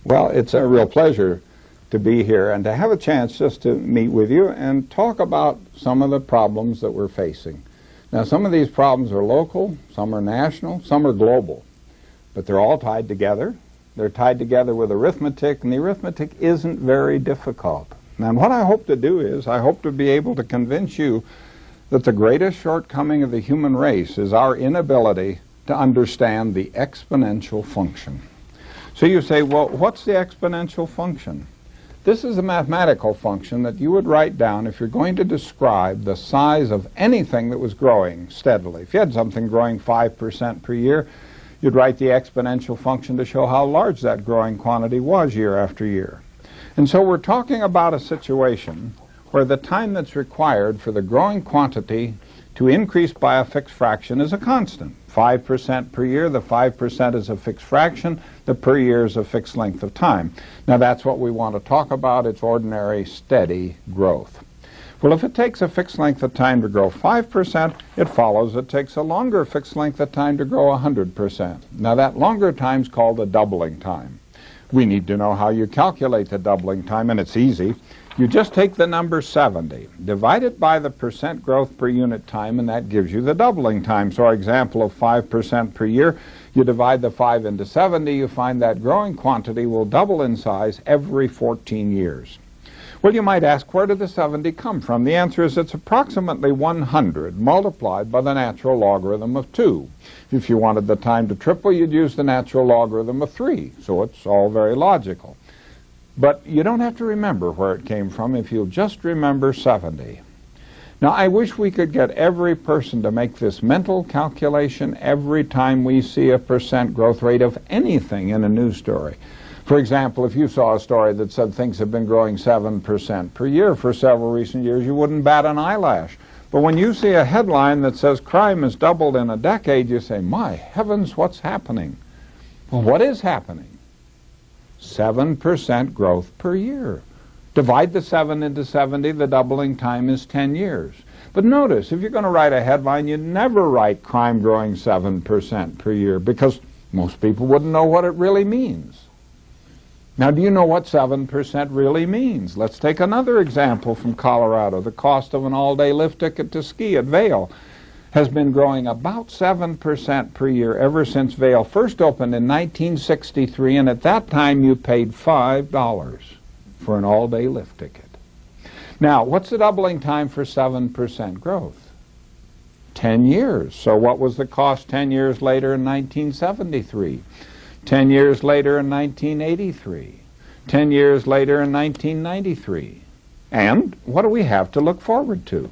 Well, it's a real pleasure to be here and to have a chance just to meet with you and talk about some of the problems that we're facing. Now, some of these problems are local, some are national, some are global, but they're all tied together. They're tied together with arithmetic, and the arithmetic isn't very difficult. Now, what I hope to do is I hope to be able to convince you that the greatest shortcoming of the human race is our inability to understand the exponential function. So you say, well, what's the exponential function? This is a mathematical function that you would write down if you're going to describe the size of anything that was growing steadily. If you had something growing 5% per year, you'd write the exponential function to show how large that growing quantity was year after year. And so we're talking about a situation where the time that's required for the growing quantity to increase by a fixed fraction is a constant. 5% per year, the 5% is a fixed fraction, the per year is a fixed length of time. Now that's what we want to talk about, it's ordinary steady growth. Well, if it takes a fixed length of time to grow 5%, it follows it takes a longer fixed length of time to grow 100%. Now that longer time is called the doubling time. We need to know how you calculate the doubling time, and it's easy. You just take the number 70, divide it by the percent growth per unit time, and that gives you the doubling time. So our example of 5% per year, you divide the 5 into 70, you find that growing quantity will double in size every 14 years. Well, you might ask, where did the 70 come from? The answer is it's approximately 100 multiplied by the natural logarithm of 2. If you wanted the time to triple, you'd use the natural logarithm of 3. So it's all very logical. But you don't have to remember where it came from if you'll just remember 70. Now, I wish we could get every person to make this mental calculation every time we see a percent growth rate of anything in a news story. For example, if you saw a story that said things have been growing 7% per year for several recent years, you wouldn't bat an eyelash. But when you see a headline that says crime has doubled in a decade, you say, my heavens, what's happening? Well, what is happening? 7% growth per year. Divide the 7 into 70, the doubling time is 10 years. But notice, if you're going to write a headline, you never write crime growing 7% per year, because most people wouldn't know what it really means. Now, do you know what 7% really means? Let's take another example from Colorado. The cost of an all-day lift ticket to ski at Vail has been growing about 7% per year ever since Vail first opened in 1963, and at that time you paid $5 for an all-day lift ticket. Now, what's the doubling time for 7% growth? 10 years. So what was the cost 10 years later in 1973? 10 years later in 1983? 10 years later in 1993? And what do we have to look forward to?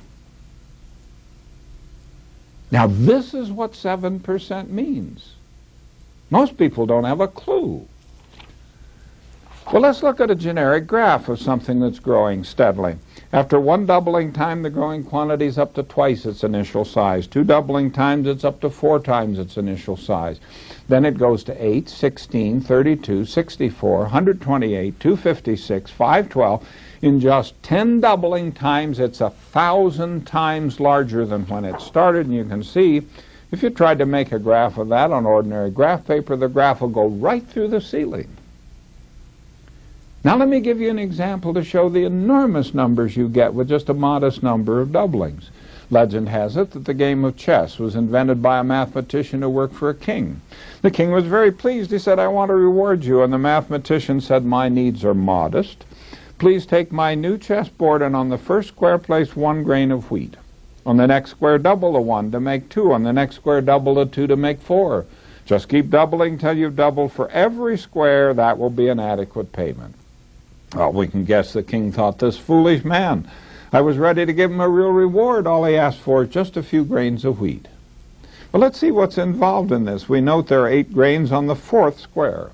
Now, this is what 7% means. Most people don't have a clue. Well, let's look at a generic graph of something that's growing steadily. After one doubling time, the growing quantity is up to twice its initial size. 2 doubling times, it's up to 4 times its initial size. Then it goes to 8, 16, 32, 64, 128, 256, 512. In just 10 doubling times, it's 1,000 times larger than when it started. And you can see, if you tried to make a graph of that on ordinary graph paper, the graph will go right through the ceiling. Now let me give you an example to show the enormous numbers you get with just a modest number of doublings. Legend has it that the game of chess was invented by a mathematician who worked for a king. The king was very pleased. He said, I want to reward you. And the mathematician said, my needs are modest. Please take my new chessboard and on the first square place 1 grain of wheat. On the next square double the 1 to make 2. On the next square double the 2 to make 4. Just keep doubling till you've doubled. For every square, that will be an adequate payment. Well, we can guess the king thought, this foolish man. I was ready to give him a real reward. All he asked for is just a few grains of wheat. Well, let's see what's involved in this. We note there are 8 grains on the 4th square.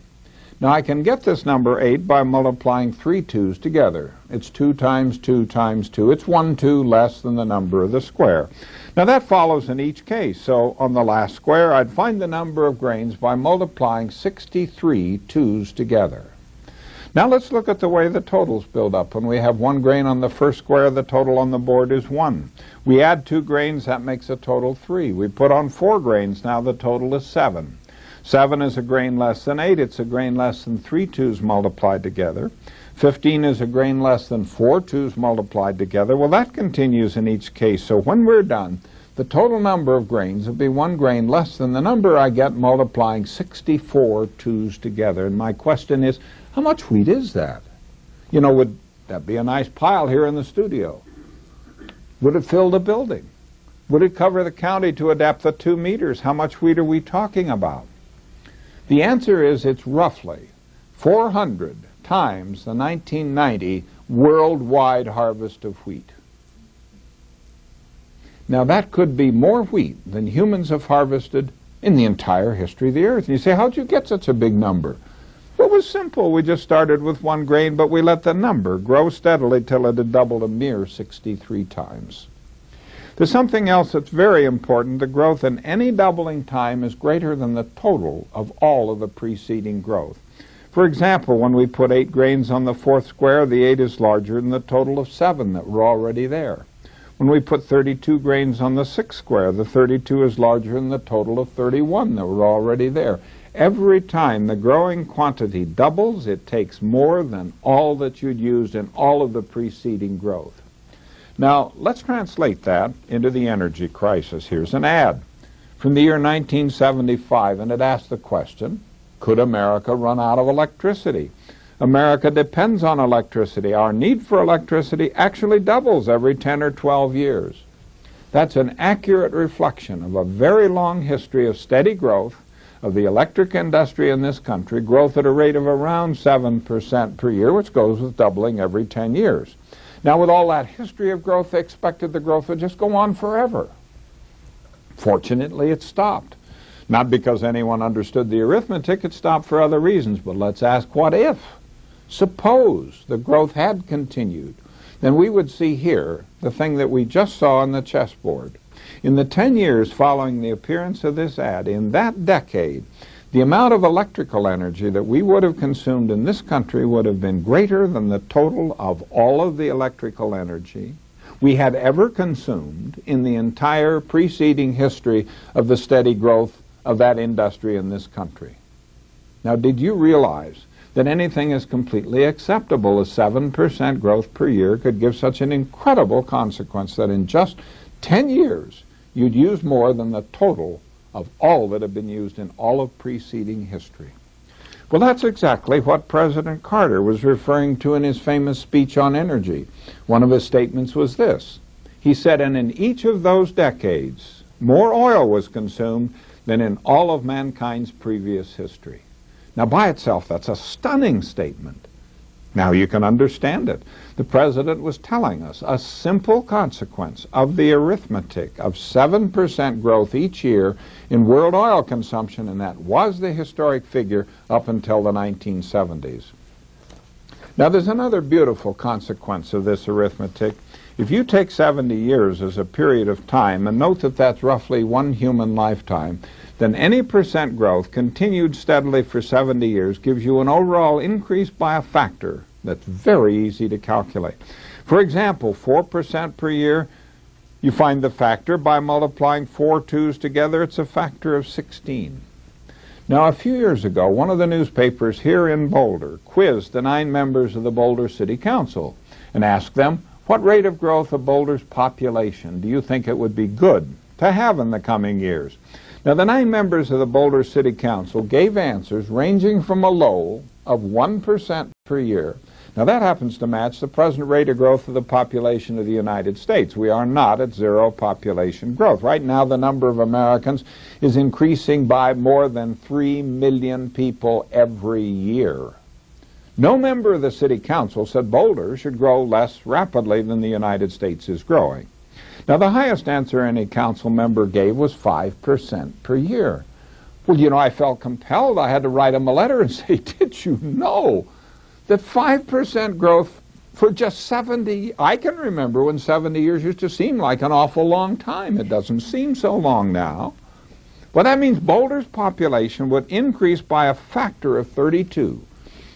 Now I can get this number 8 by multiplying 3 2's together. It's 2 times 2 times 2. It's 1 2 less than the number of the square. Now that follows in each case. So on the last square, I'd find the number of grains by multiplying 63 2's together. Now let's look at the way the totals build up. When we have 1 grain on the first square, the total on the board is 1. We add 2 grains, that makes a total 3. We put on 4 grains, now the total is 7. 7 is a grain less than 8. It's a grain less than 3 2's multiplied together. 15 is a grain less than 4 2's multiplied together. Well, that continues in each case. So when we're done, the total number of grains will be 1 grain less than the number I get multiplying 64 2's together. And my question is, how much wheat is that? You know, would that be a nice pile here in the studio? Would it fill the building? Would it cover the county to a depth of 2 meters? How much wheat are we talking about? The answer is it's roughly 400 times the 1990 worldwide harvest of wheat. Now that could be more wheat than humans have harvested in the entire history of the earth. And you say, how'd you get such a big number? Well, it was simple. We just started with 1 grain, but we let the number grow steadily till it had doubled a mere 63 times. There's something else that's very important. The growth in any doubling time is greater than the total of all of the preceding growth. For example, when we put 8 grains on the 4th square, the 8 is larger than the total of 7 that were already there. When we put 32 grains on the 6th square, the 32 is larger than the total of 31 that were already there. Every time the growing quantity doubles, it takes more than all that you'd used in all of the preceding growth. Now, let's translate that into the energy crisis. Here's an ad from the year 1975, and it asks the question, could America run out of electricity? America depends on electricity. Our need for electricity actually doubles every 10 or 12 years. That's an accurate reflection of a very long history of steady growth of the electric industry in this country, growth at a rate of around 7% per year, which goes with doubling every 10 years. Now, with all that history of growth, they expected the growth would just go on forever. Fortunately, it stopped. Not because anyone understood the arithmetic, it stopped for other reasons. But let's ask, what if? Suppose the growth had continued. Then we would see here the thing that we just saw on the chessboard. In the 10 years following the appearance of this ad, in that decade, the amount of electrical energy that we would have consumed in this country would have been greater than the total of all of the electrical energy we had ever consumed in the entire preceding history of the steady growth of that industry in this country. Now, did you realize that anything as completely acceptable as 7% growth per year could give such an incredible consequence that in just 10 years you'd use more than the total of all that have been used in all of preceding history? Well, that's exactly what President Carter was referring to in his famous speech on energy. One of his statements was this. He said, and in each of those decades, more oil was consumed than in all of mankind's previous history. Now, by itself, that's a stunning statement. Now you can understand it. The President was telling us a simple consequence of the arithmetic of 7% growth each year in world oil consumption, and that was the historic figure up until the 1970s. Now there's another beautiful consequence of this arithmetic. If you take 70 years as a period of time, and note that that's roughly 1 human lifetime, then any percent growth continued steadily for 70 years gives you an overall increase by a factor that's very easy to calculate. For example, 4% per year, you find the factor by multiplying 4 2's together. It's a factor of 16. Now, a few years ago, one of the newspapers here in Boulder quizzed the 9 members of the Boulder City Council and asked them, what rate of growth of Boulder's population do you think it would be good to have in the coming years? Now, the 9 members of the Boulder City Council gave answers ranging from a low of 1% per year. Now, that happens to match the present rate of growth of the population of the United States. We are not at 0 population growth. Right now, the number of Americans is increasing by more than 3 million people every year. No member of the City Council said Boulder should grow less rapidly than the United States is growing. Now, the highest answer any council member gave was 5% per year. Well, you know, I felt compelled. I had to write him a letter and say, did you know that 5% growth for just 70, I can remember when 70 years used to seem like an awful long time. It doesn't seem so long now. Well, that means Boulder's population would increase by a factor of 32.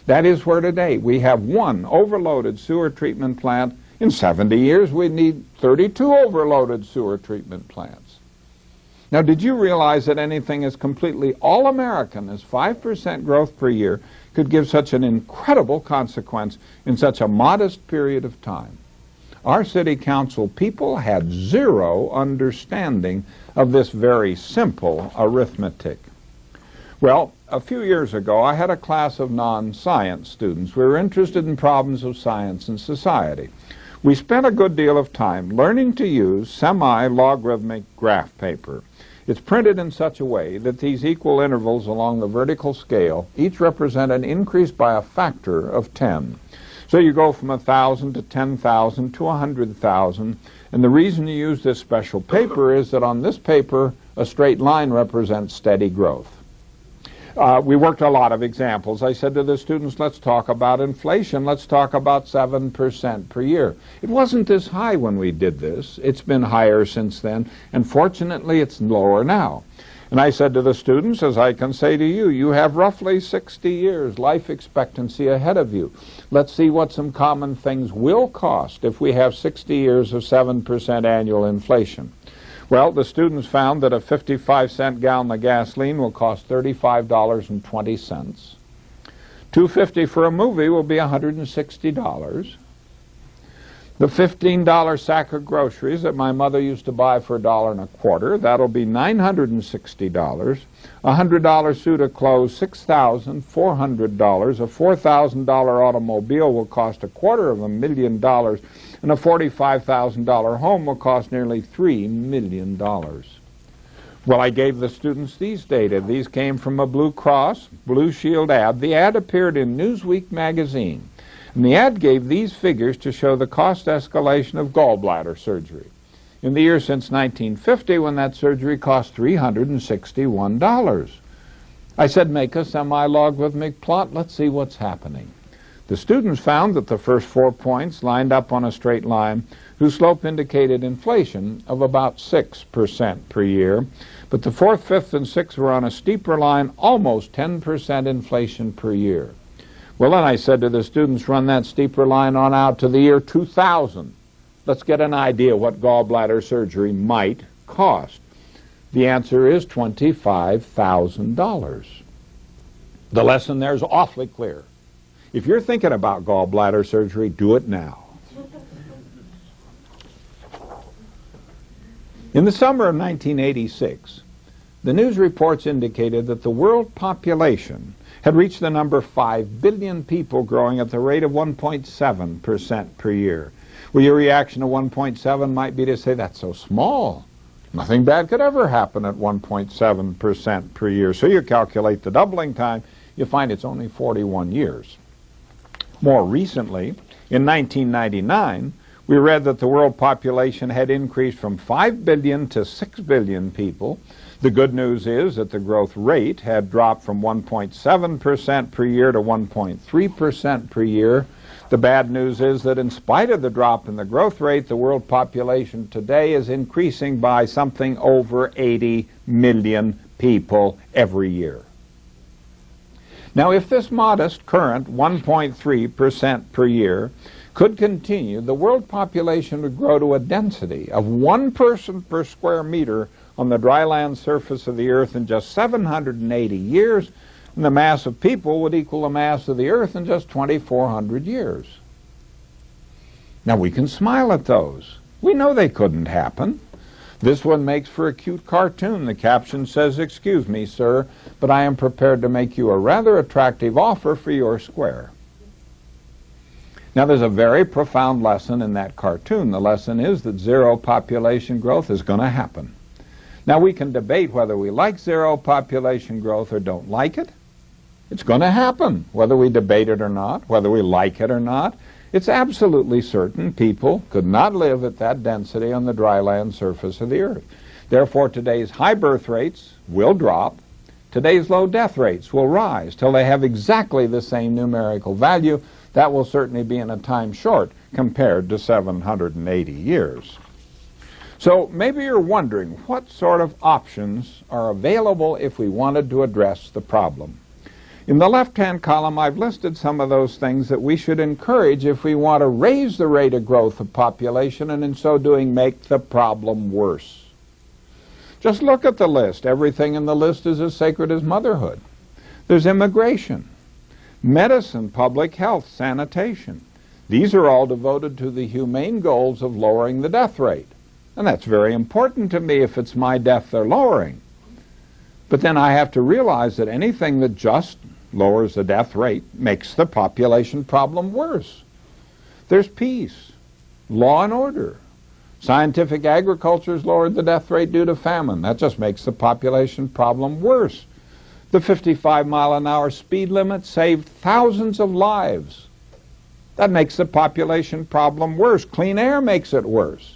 That is where today we have 1 overloaded sewer treatment plant. In 70 years, we need 32 overloaded sewer treatment plants. Now, did you realize that anything as completely all-American as 5% growth per year could give such an incredible consequence in such a modest period of time? Our city council people had zero understanding of this very simple arithmetic. Well, a few years ago, I had a class of non-science students. We were interested in problems of science and society. We spent a good deal of time learning to use semi-logarithmic graph paper. It's printed in such a way that these equal intervals along the vertical scale each represent an increase by a factor of 10. So you go from 1,000 to 10,000 to 100,000, and the reason you use this special paper is that on this paper a straight line represents steady growth. We worked a lot of examples. I said to the students, let's talk about inflation. Let's talk about 7% per year. It wasn't this high when we did this. It's been higher since then, and fortunately it's lower now. And I said to the students, as I can say to you, you have roughly 60 years life expectancy ahead of you. Let's see what some common things will cost if we have 60 years of 7% annual inflation. Well, the students found that a 55-cent gallon of gasoline will cost $35.20. $2.50 for a movie will be $160. The $15 sack of groceries that my mother used to buy for $1.25, that'll be $960. A $100 suit of clothes, $6,400. A $4,000 automobile will cost $250,000, and a $45,000 home will cost nearly $3 million. Well, I gave the students these data. These came from a Blue Cross Blue Shield ad. The ad appeared in Newsweek magazine. And the ad gave these figures to show the cost escalation of gallbladder surgery. In the year since 1950, when that surgery cost $361. I said, make a semi-logarithmic plot. Let's see what's happening. The students found that the first 4 points lined up on a straight line whose slope indicated inflation of about 6% per year. But the 4th, 5th, and 6th were on a steeper line, almost 10% inflation per year. Well, then I said to the students, run that steeper line on out to the year 2000. Let's get an idea what gallbladder surgery might cost. The answer is $25,000. The lesson there is awfully clear. If you're thinking about gallbladder surgery, do it now. In the summer of 1986, the news reports indicated that the world population had reached the number 5 billion people, growing at the rate of 1.7% per year. Well, your reaction to 1.7 might be to say, that's so small. Nothing bad could ever happen at 1.7% per year. So you calculate the doubling time, you find it's only 41 years. More recently, in 1999, we read that the world population had increased from 5 billion to 6 billion people. The good news is that the growth rate had dropped from 1.7% per year to 1.3% per year. The bad news is that in spite of the drop in the growth rate, the world population today is increasing by something over 80 million people every year. Now, if this modest current 1.3% per year could continue, the world population would grow to a density of 1 person per square meter on the dry land surface of the earth in just 780 years, and the mass of people would equal the mass of the earth in just 2,400 years. Now, we can smile at those. We know they couldn't happen. This one makes for a cute cartoon. The caption says, "Excuse me, sir, but I am prepared to make you a rather attractive offer for your square." Now, there's a very profound lesson in that cartoon. The lesson is that zero population growth is going to happen. Now, we can debate whether we like zero population growth or don't like it. It's going to happen, whether we debate it or not, whether we like it or not. It's absolutely certain people could not live at that density on the dry land surface of the earth. Therefore, today's high birth rates will drop. Today's low death rates will rise till they have exactly the same numerical value. That will certainly be in a time short compared to 780 years. So maybe you're wondering what sort of options are available if we wanted to address the problem. In the left-hand column, I've listed some of those things that we should encourage if we want to raise the rate of growth of population and in so doing make the problem worse. Just look at the list. Everything in the list is as sacred as motherhood. There's immigration, medicine, public health, sanitation. These are all devoted to the humane goals of lowering the death rate. And that's very important to me if it's my death they're lowering. But then I have to realize that anything that just lowers the death rate makes the population problem worse. There's peace, law and order. Scientific agriculture has lowered the death rate due to famine. That just makes the population problem worse. The 55-mile-an-hour speed limit saved thousands of lives. That makes the population problem worse. Clean air makes it worse.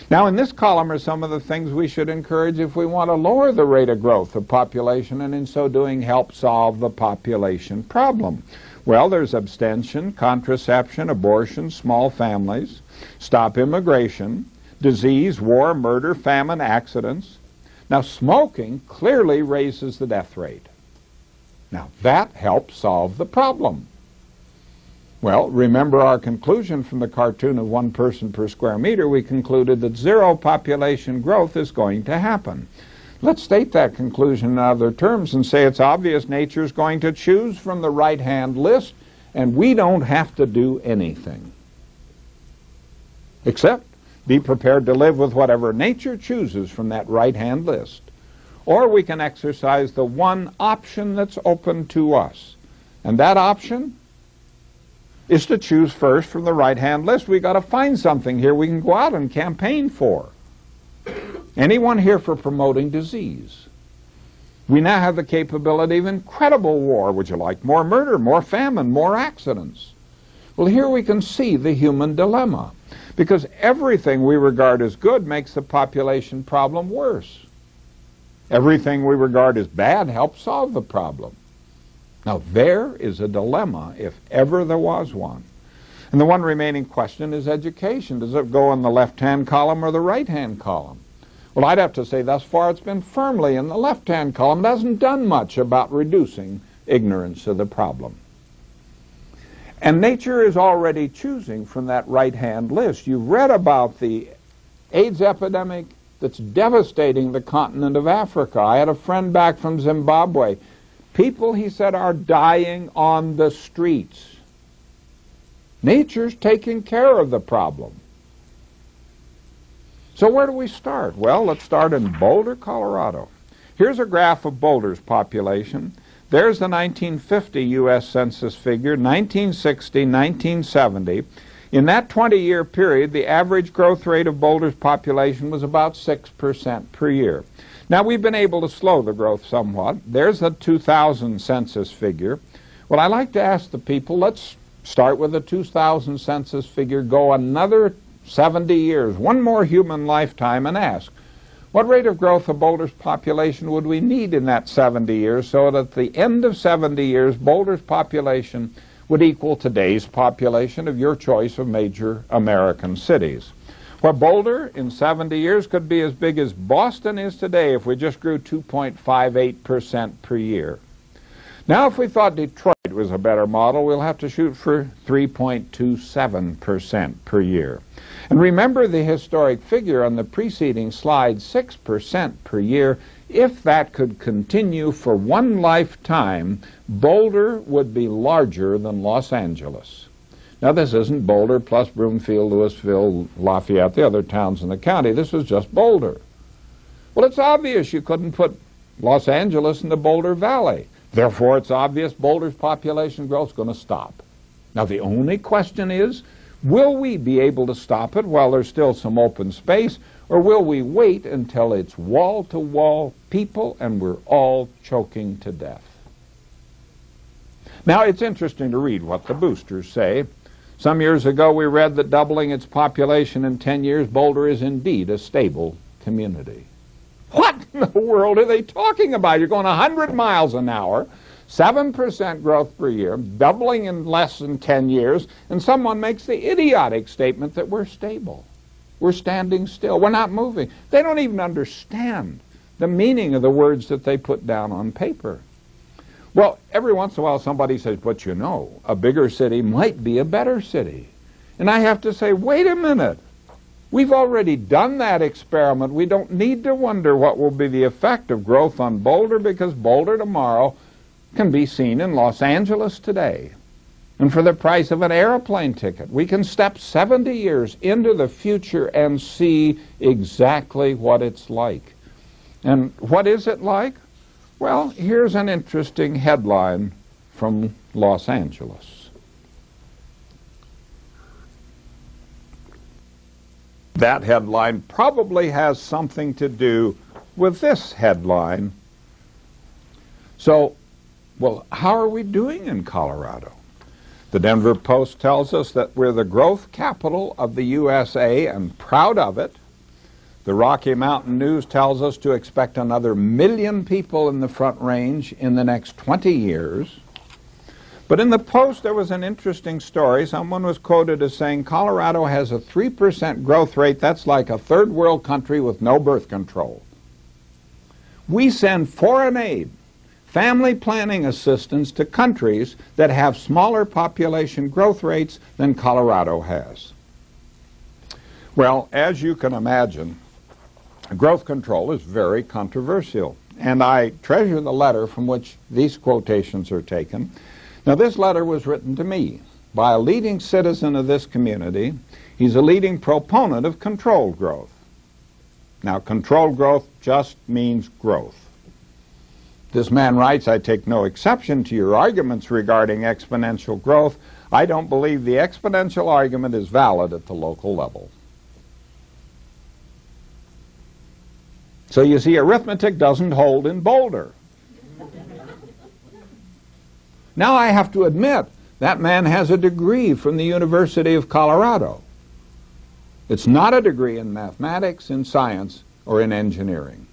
Now, in this column are some of the things we should encourage if we want to lower the rate of growth of population and in so doing help solve the population problem. Well, there's abstention, contraception, abortion, small families, stop immigration, disease, war, murder, famine, accidents. Now, smoking clearly raises the death rate. Now, that helps solve the problem. Well, remember our conclusion from the cartoon of 1 person per square meter. We concluded that zero population growth is going to happen. Let's state that conclusion in other terms and say it's obvious nature is going to choose from the right-hand list, and we don't have to do anything except be prepared to live with whatever nature chooses from that right-hand list. Or we can exercise the one option that's open to us, and that option is to choose first from the right-hand list. We've got to find something here we can go out and campaign for. Anyone here for promoting disease? We now have the capability of incredible war. Would you like more murder, more famine, more accidents? Well, here we can see the human dilemma, because everything we regard as good makes the population problem worse. Everything we regard as bad helps solve the problem. Now, there is a dilemma, if ever there was one. And the one remaining question is education. Does it go in the left-hand column or the right-hand column? Well, I'd have to say thus far it's been firmly in the left-hand column. It hasn't done much about reducing ignorance of the problem. And nature is already choosing from that right-hand list. You've read about the AIDS epidemic that's devastating the continent of Africa. I had a friend back from Zimbabwe. People, he said, are dying on the streets. Nature's taking care of the problem. So where do we start? Well, let's start in Boulder, Colorado. Here's a graph of Boulder's population. There's the 1950 U.S. Census figure, 1960, 1970. In that 20-year period, the average growth rate of Boulder's population was about 6% per year. Now, we've been able to slow the growth somewhat. There's the 2000 census figure. Well, I like to ask the people, let's start with the 2000 census figure, go another 70 years, one more human lifetime, and ask, what rate of growth of Boulder's population would we need in that 70 years so that at the end of 70 years, Boulder's population would equal today's population of your choice of major American cities? Well, Boulder in 70 years could be as big as Boston is today if we just grew 2.58% per year. Now, if we thought Detroit was a better model, we'll have to shoot for 3.27% per year. And remember the historic figure on the preceding slide, 6% per year. If that could continue for one lifetime, Boulder would be larger than Los Angeles. Now, this isn't Boulder plus Broomfield, Louisville, Lafayette, the other towns in the county. This is just Boulder. Well, it's obvious you couldn't put Los Angeles in the Boulder Valley. Therefore, it's obvious Boulder's population growth is going to stop. Now, the only question is, will we be able to stop it while there's still some open space, or will we wait until it's wall-to-wall people and we're all choking to death? Now, it's interesting to read what the boosters say. Some years ago, we read that doubling its population in 10 years, Boulder is indeed a stable community. What in the world are they talking about? You're going 100 miles an hour, 7% growth per year, doubling in less than 10 years, and someone makes the idiotic statement that we're stable. We're standing still. We're not moving. They don't even understand the meaning of the words that they put down on paper. Well, every once in a while somebody says, but you know, a bigger city might be a better city. And I have to say, wait a minute. We've already done that experiment. We don't need to wonder what will be the effect of growth on Boulder, because Boulder tomorrow can be seen in Los Angeles today. And for the price of an airplane ticket, we can step 70 years into the future and see exactly what it's like. And what is it like? Well, here's an interesting headline from Los Angeles. That headline probably has something to do with this headline. So, well, how are we doing in Colorado? The Denver Post tells us that we're the growth capital of the USA and proud of it. The Rocky Mountain News tells us to expect another 1 million people in the Front Range in the next 20 years. But in the Post there was an interesting story. Someone was quoted as saying Colorado has a 3% growth rate. That's like a third world country with no birth control. We send foreign aid, family planning assistance to countries that have smaller population growth rates than Colorado has. Well, as you can imagine, growth control is very controversial, and I treasure the letter from which these quotations are taken. Now, this letter was written to me by a leading citizen of this community. He's a leading proponent of controlled growth. Now, controlled growth just means growth. This man writes, I take no exception to your arguments regarding exponential growth. I don't believe the exponential argument is valid at the local level. So you see, arithmetic doesn't hold in Boulder. Now I have to admit, that man has a degree from the University of Colorado. It's not a degree in mathematics, in science, or in engineering.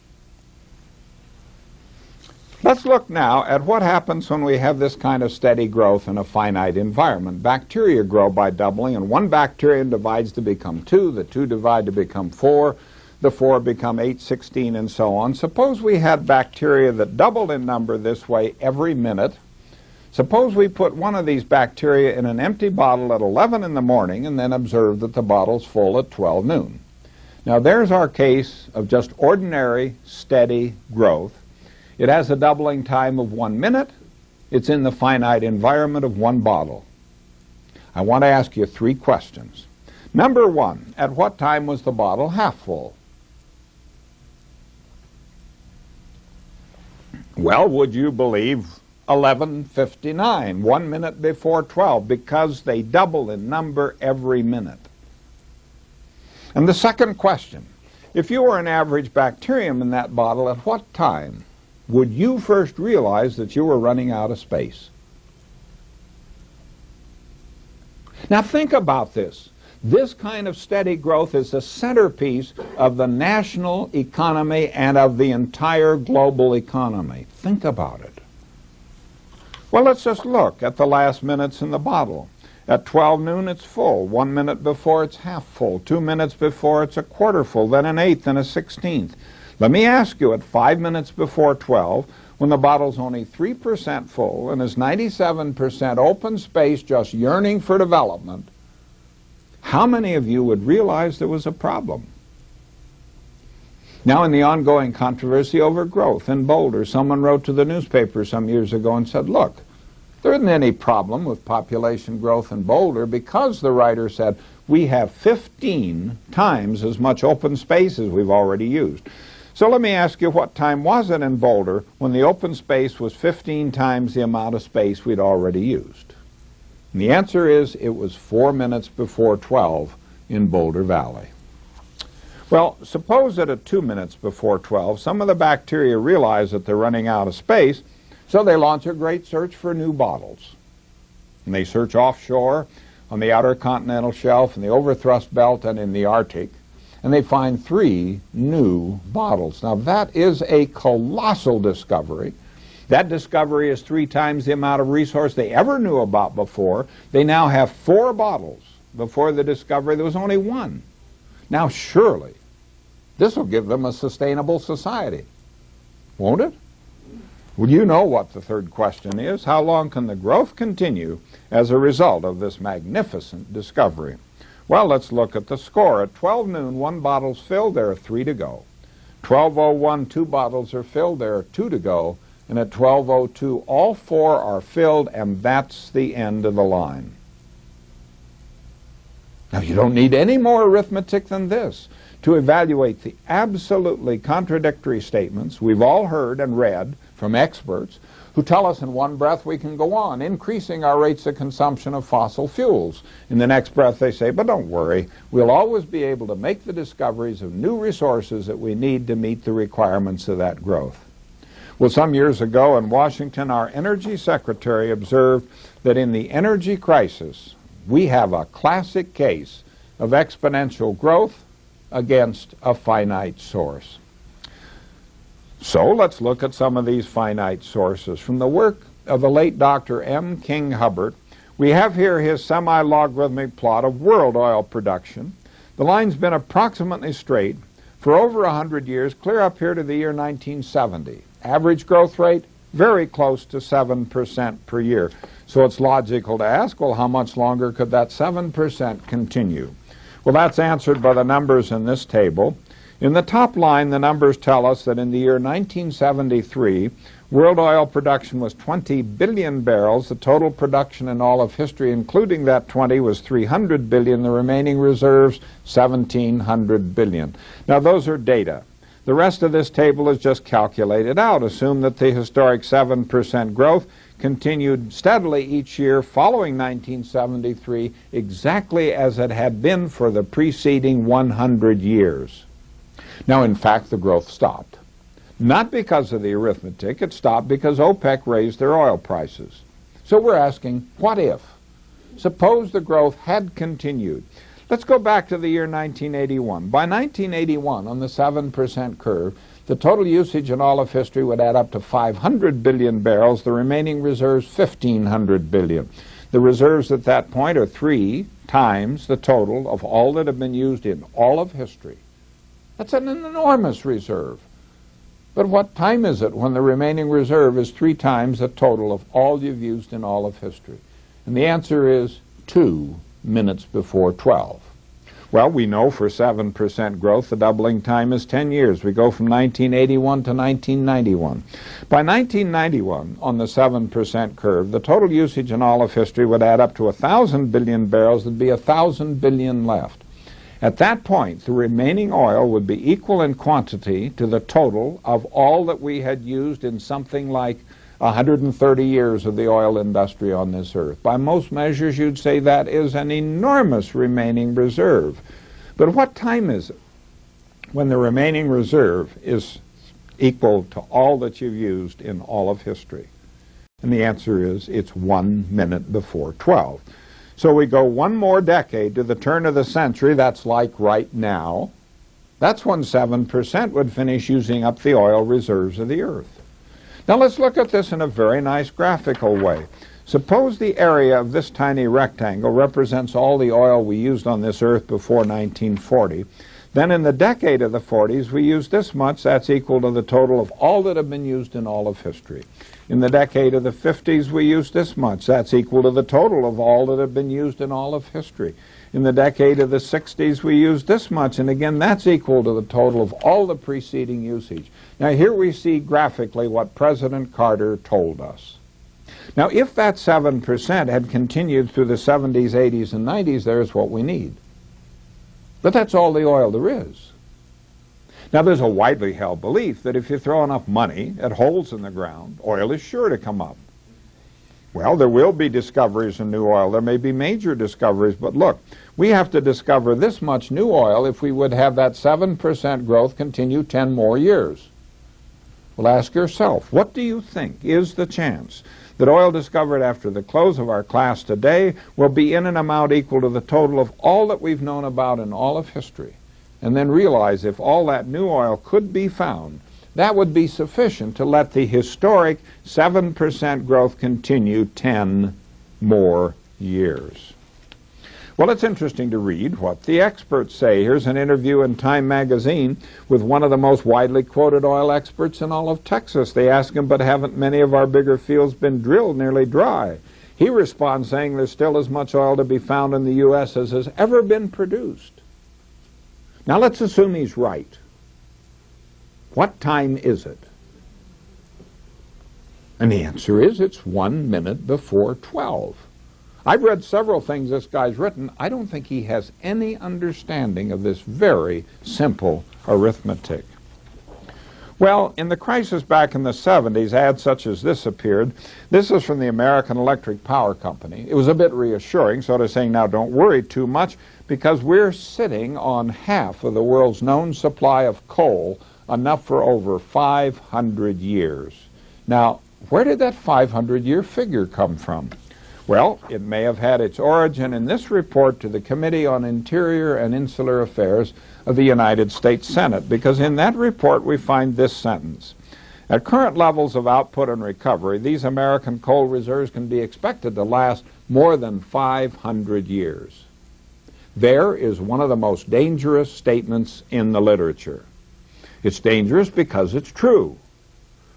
Let's look now at what happens when we have this kind of steady growth in a finite environment. Bacteria grow by doubling, and one bacterium divides to become 2, the 2 divide to become 4, the 4 become 8, 16, and so on. Suppose we had bacteria that doubled in number this way every minute. Suppose we put one of these bacteria in an empty bottle at 11 in the morning and then observe that the bottle's full at 12 noon. Now there's our case of just ordinary, steady growth. It has a doubling time of 1 minute. It's in the finite environment of one bottle. I want to ask you 3 questions. Number 1, at what time was the bottle half full? Well, would you believe 11:59, 1 minute before 12, because they double in number every minute. And the second question, if you were an average bacterium in that bottle, at what time would you first realize that you were running out of space? Now think about this. This kind of steady growth is the centerpiece of the national economy and of the entire global economy. Think about it. Well, let's just look at the last minutes in the bottle. At 12 noon it's full, 1 minute before it's half full, 2 minutes before it's a quarter full, then an eighth and a 16th. Let me ask you, at 5 minutes before 12, when the bottle's only 3% full and is 97% open space just yearning for development, how many of you would realize there was a problem? Now, in the ongoing controversy over growth in Boulder, someone wrote to the newspaper some years ago and said, look, there isn't any problem with population growth in Boulder because, the writer said, we have 15 times as much open space as we've already used. So let me ask you, what time was it in Boulder when the open space was 15 times the amount of space we'd already used? And the answer is it was 4 minutes before 12 in Boulder Valley. Well, suppose that at 2 minutes before 12, some of the bacteria realize that they're running out of space, so they launch a great search for new bottles. And they search offshore, on the outer continental shelf, in the overthrust belt, and in the Arctic, and they find 3 new bottles. Now, that is a colossal discovery. That discovery is 3 times the amount of resource they ever knew about before. They now have 4 bottles. Before the discovery, there was only 1. Now, surely, this will give them a sustainable society, won't it? Well, you know what the third question is. How long can the growth continue as a result of this magnificent discovery? Well, let's look at the score. At 12 noon, 1 bottle's filled, there are 3 to go. 12:01, 2 bottles are filled, there are 2 to go. And at 12:02, all 4 are filled, and that's the end of the line. Now, you don't need any more arithmetic than this to evaluate the absolutely contradictory statements we've all heard and read from experts who tell us in one breath we can go on increasing our rates of consumption of fossil fuels. In the next breath they say, but don't worry, we'll always be able to make the discoveries of new resources that we need to meet the requirements of that growth. Well, some years ago in Washington, our Energy Secretary observed that in the energy crisis, we have a classic case of exponential growth against a finite source. So let's look at some of these finite sources. From the work of the late Dr. M. King Hubbert, we have here his semi-logarithmic plot of world oil production. The line's been approximately straight for over 100 years, clear up here to the year 1970. Average growth rate, very close to 7% per year. So it's logical to ask, well, how much longer could that 7% continue? Well, that's answered by the numbers in this table. In the top line, the numbers tell us that in the year 1973, world oil production was 20 billion barrels. The total production in all of history, including that 20, was 300 billion. The remaining reserves, 1,700 billion. Now, those are data. The rest of this table is just calculated out. Assume that the historic 7% growth continued steadily each year following 1973, exactly as it had been for the preceding 100 years. Now, in fact, the growth stopped. Not because of the arithmetic, it stopped because OPEC raised their oil prices. So we're asking, what if? Suppose the growth had continued. Let's go back to the year 1981. By 1981, on the 7% curve, the total usage in all of history would add up to 500 billion barrels, the remaining reserves 1,500 billion. The reserves at that point are 3 times the total of all that have been used in all of history. That's an enormous reserve. But what time is it when the remaining reserve is 3 times the total of all you've used in all of history? And the answer is 2 minutes before 12. Well, we know for 7% growth, the doubling time is 10 years. We go from 1981 to 1991. By 1991, on the 7% curve, the total usage in all of history would add up to 1,000 billion barrels. There'd be 1,000 billion left. At that point, the remaining oil would be equal in quantity to the total of all that we had used in something like 130 years of the oil industry on this earth. By most measures, you'd say that is an enormous remaining reserve. But what time is it when the remaining reserve is equal to all that you've used in all of history? And the answer is it's 1 minute before 12. So we go one more decade to the turn of the century. That's like right now. That's when 7% would finish using up the oil reserves of the earth. Now let's look at this in a very nice graphical way. Suppose the area of this tiny rectangle represents all the oil we used on this earth before 1940. Then in the decade of the 40s, we used this much. That's equal to the total of all that have been used in all of history. In the decade of the 50s, we used this much. That's equal to the total of all that have been used in all of history. In the decade of the 60s, we used this much, and again, that's equal to the total of all the preceding usage. Now, here we see graphically what President Carter told us. Now, if that 7% had continued through the 70s, 80s, and 90s, there's what we need. But that's all the oil there is. Now, there's a widely held belief that if you throw enough money at holes in the ground, oil is sure to come up. Well, there will be discoveries in new oil. There may be major discoveries, but look, we have to discover this much new oil if we would have that 7% growth continue 10 more years. Well, ask yourself, what do you think is the chance that oil discovered after the close of our class today will be in an amount equal to the total of all that we've known about in all of history? And then realize if all that new oil could be found, that would be sufficient to let the historic 7% growth continue 10 more years. Well, it's interesting to read what the experts say. Here's an interview in Time magazine with one of the most widely quoted oil experts in all of Texas. They ask him, but haven't many of our bigger fields been drilled nearly dry? He responds saying there's still as much oil to be found in the U.S. as has ever been produced. Now let's assume he's right. What time is it? And the answer is it's 1 minute before 12. I've read several things this guy's written. I don't think he has any understanding of this very simple arithmetic. Well, in the crisis back in the 70s, ads such as this appeared. This is from the American Electric Power Company. It was a bit reassuring, sort of saying, now don't worry too much, because we're sitting on half of the world's known supply of coal, enough for over 500 years. Now, where did that 500-year figure come from? Well, it may have had its origin in this report to the Committee on Interior and Insular Affairs of the United States Senate, because in that report we find this sentence. At current levels of output and recovery, these American coal reserves can be expected to last more than 500 years. There is one of the most dangerous statements in the literature. It's dangerous because it's true.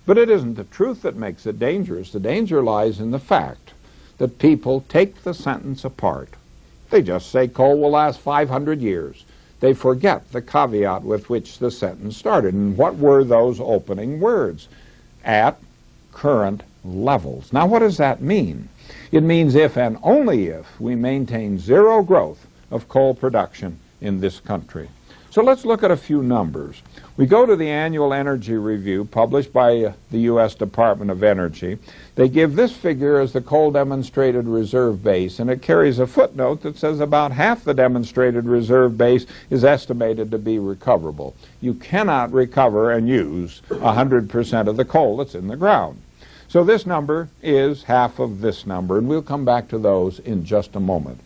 But it isn't the truth that makes it dangerous. The danger lies in the fact that people take the sentence apart. They just say coal will last 500 years. They forget the caveat with which the sentence started. And what were those opening words? At current levels. Now, what does that mean? It means if and only if we maintain zero growth of coal production in this country. So let's look at a few numbers. We go to the annual energy review published by the U.S. Department of Energy. They give this figure as the coal demonstrated reserve base, and it carries a footnote that says about half the demonstrated reserve base is estimated to be recoverable. You cannot recover and use 100% of the coal that's in the ground. So this number is half of this number, and we'll come back to those in just a moment.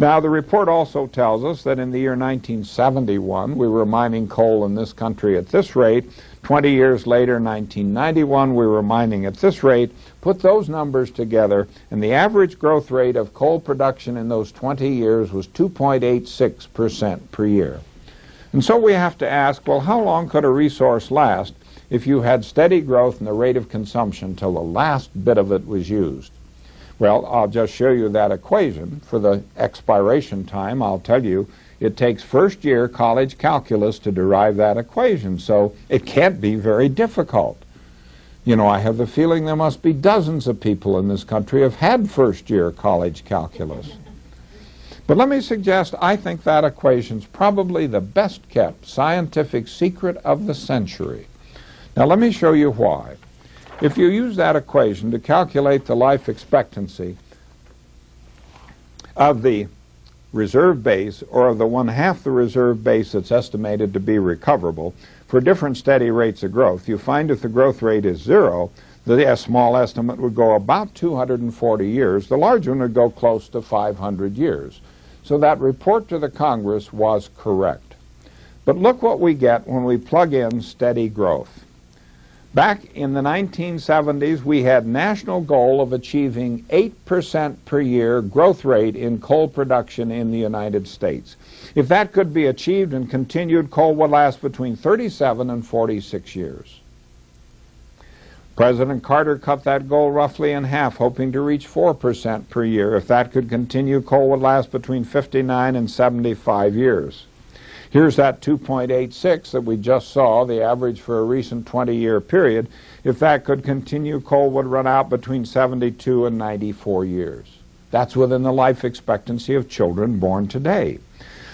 Now, the report also tells us that in the year 1971, we were mining coal in this country at this rate. 20 years later, 1991, we were mining at this rate. Put those numbers together, and the average growth rate of coal production in those 20 years was 2.86% per year. And so we have to ask, well, how long could a resource last if you had steady growth in the rate of consumption till the last bit of it was used? Well, I'll just show you that equation. For the expiration time, I'll tell you, it takes first-year college calculus to derive that equation, so it can't be very difficult. You know, I have the feeling there must be dozens of people in this country who have had first-year college calculus. But let me suggest I think that equation's probably the best-kept scientific secret of the century. Now, let me show you why. If you use that equation to calculate the life expectancy of the reserve base, or of the 1/2 the reserve base that's estimated to be recoverable, for different steady rates of growth, you find if the growth rate is 0, the small estimate would go about 240 years. The large one would go close to 500 years. So that report to the Congress was correct. But look what we get when we plug in steady growth. Back in the 1970s, we had national goal of achieving 8% per year growth rate in coal production in the United States. If that could be achieved and continued, coal would last between 37 and 46 years. President Carter cut that goal roughly in half, hoping to reach 4% per year. If that could continue, coal would last between 59 and 75 years. Here's that 2.86 that we just saw, the average for a recent 20-year period. If that could continue, coal would run out between 72 and 94 years. That's within the life expectancy of children born today.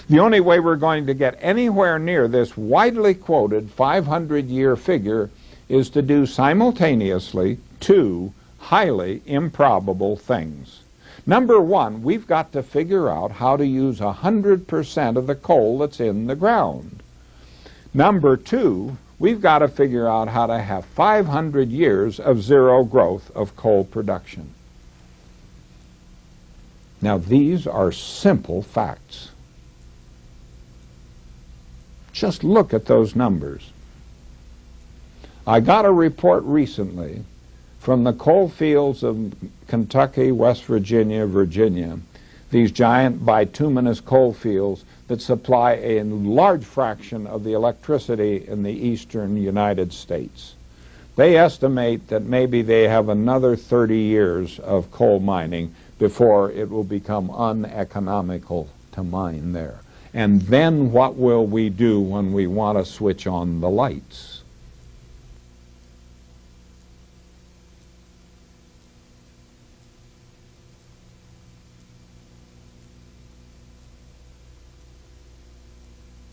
The only way we're going to get anywhere near this widely quoted 500-year figure is to do simultaneously two highly improbable things. Number one, we've got to figure out how to use 100% of the coal that's in the ground. Number two, we've got to figure out how to have 500 years of zero growth of coal production. Now, these are simple facts. Just look at those numbers. I got a report recently from the coal fields of Kentucky, West Virginia, Virginia, these giant bituminous coal fields that supply a large fraction of the electricity in the eastern United States. They estimate that maybe they have another 30 years of coal mining before it will become uneconomical to mine there. And then what will we do when we want to switch on the lights?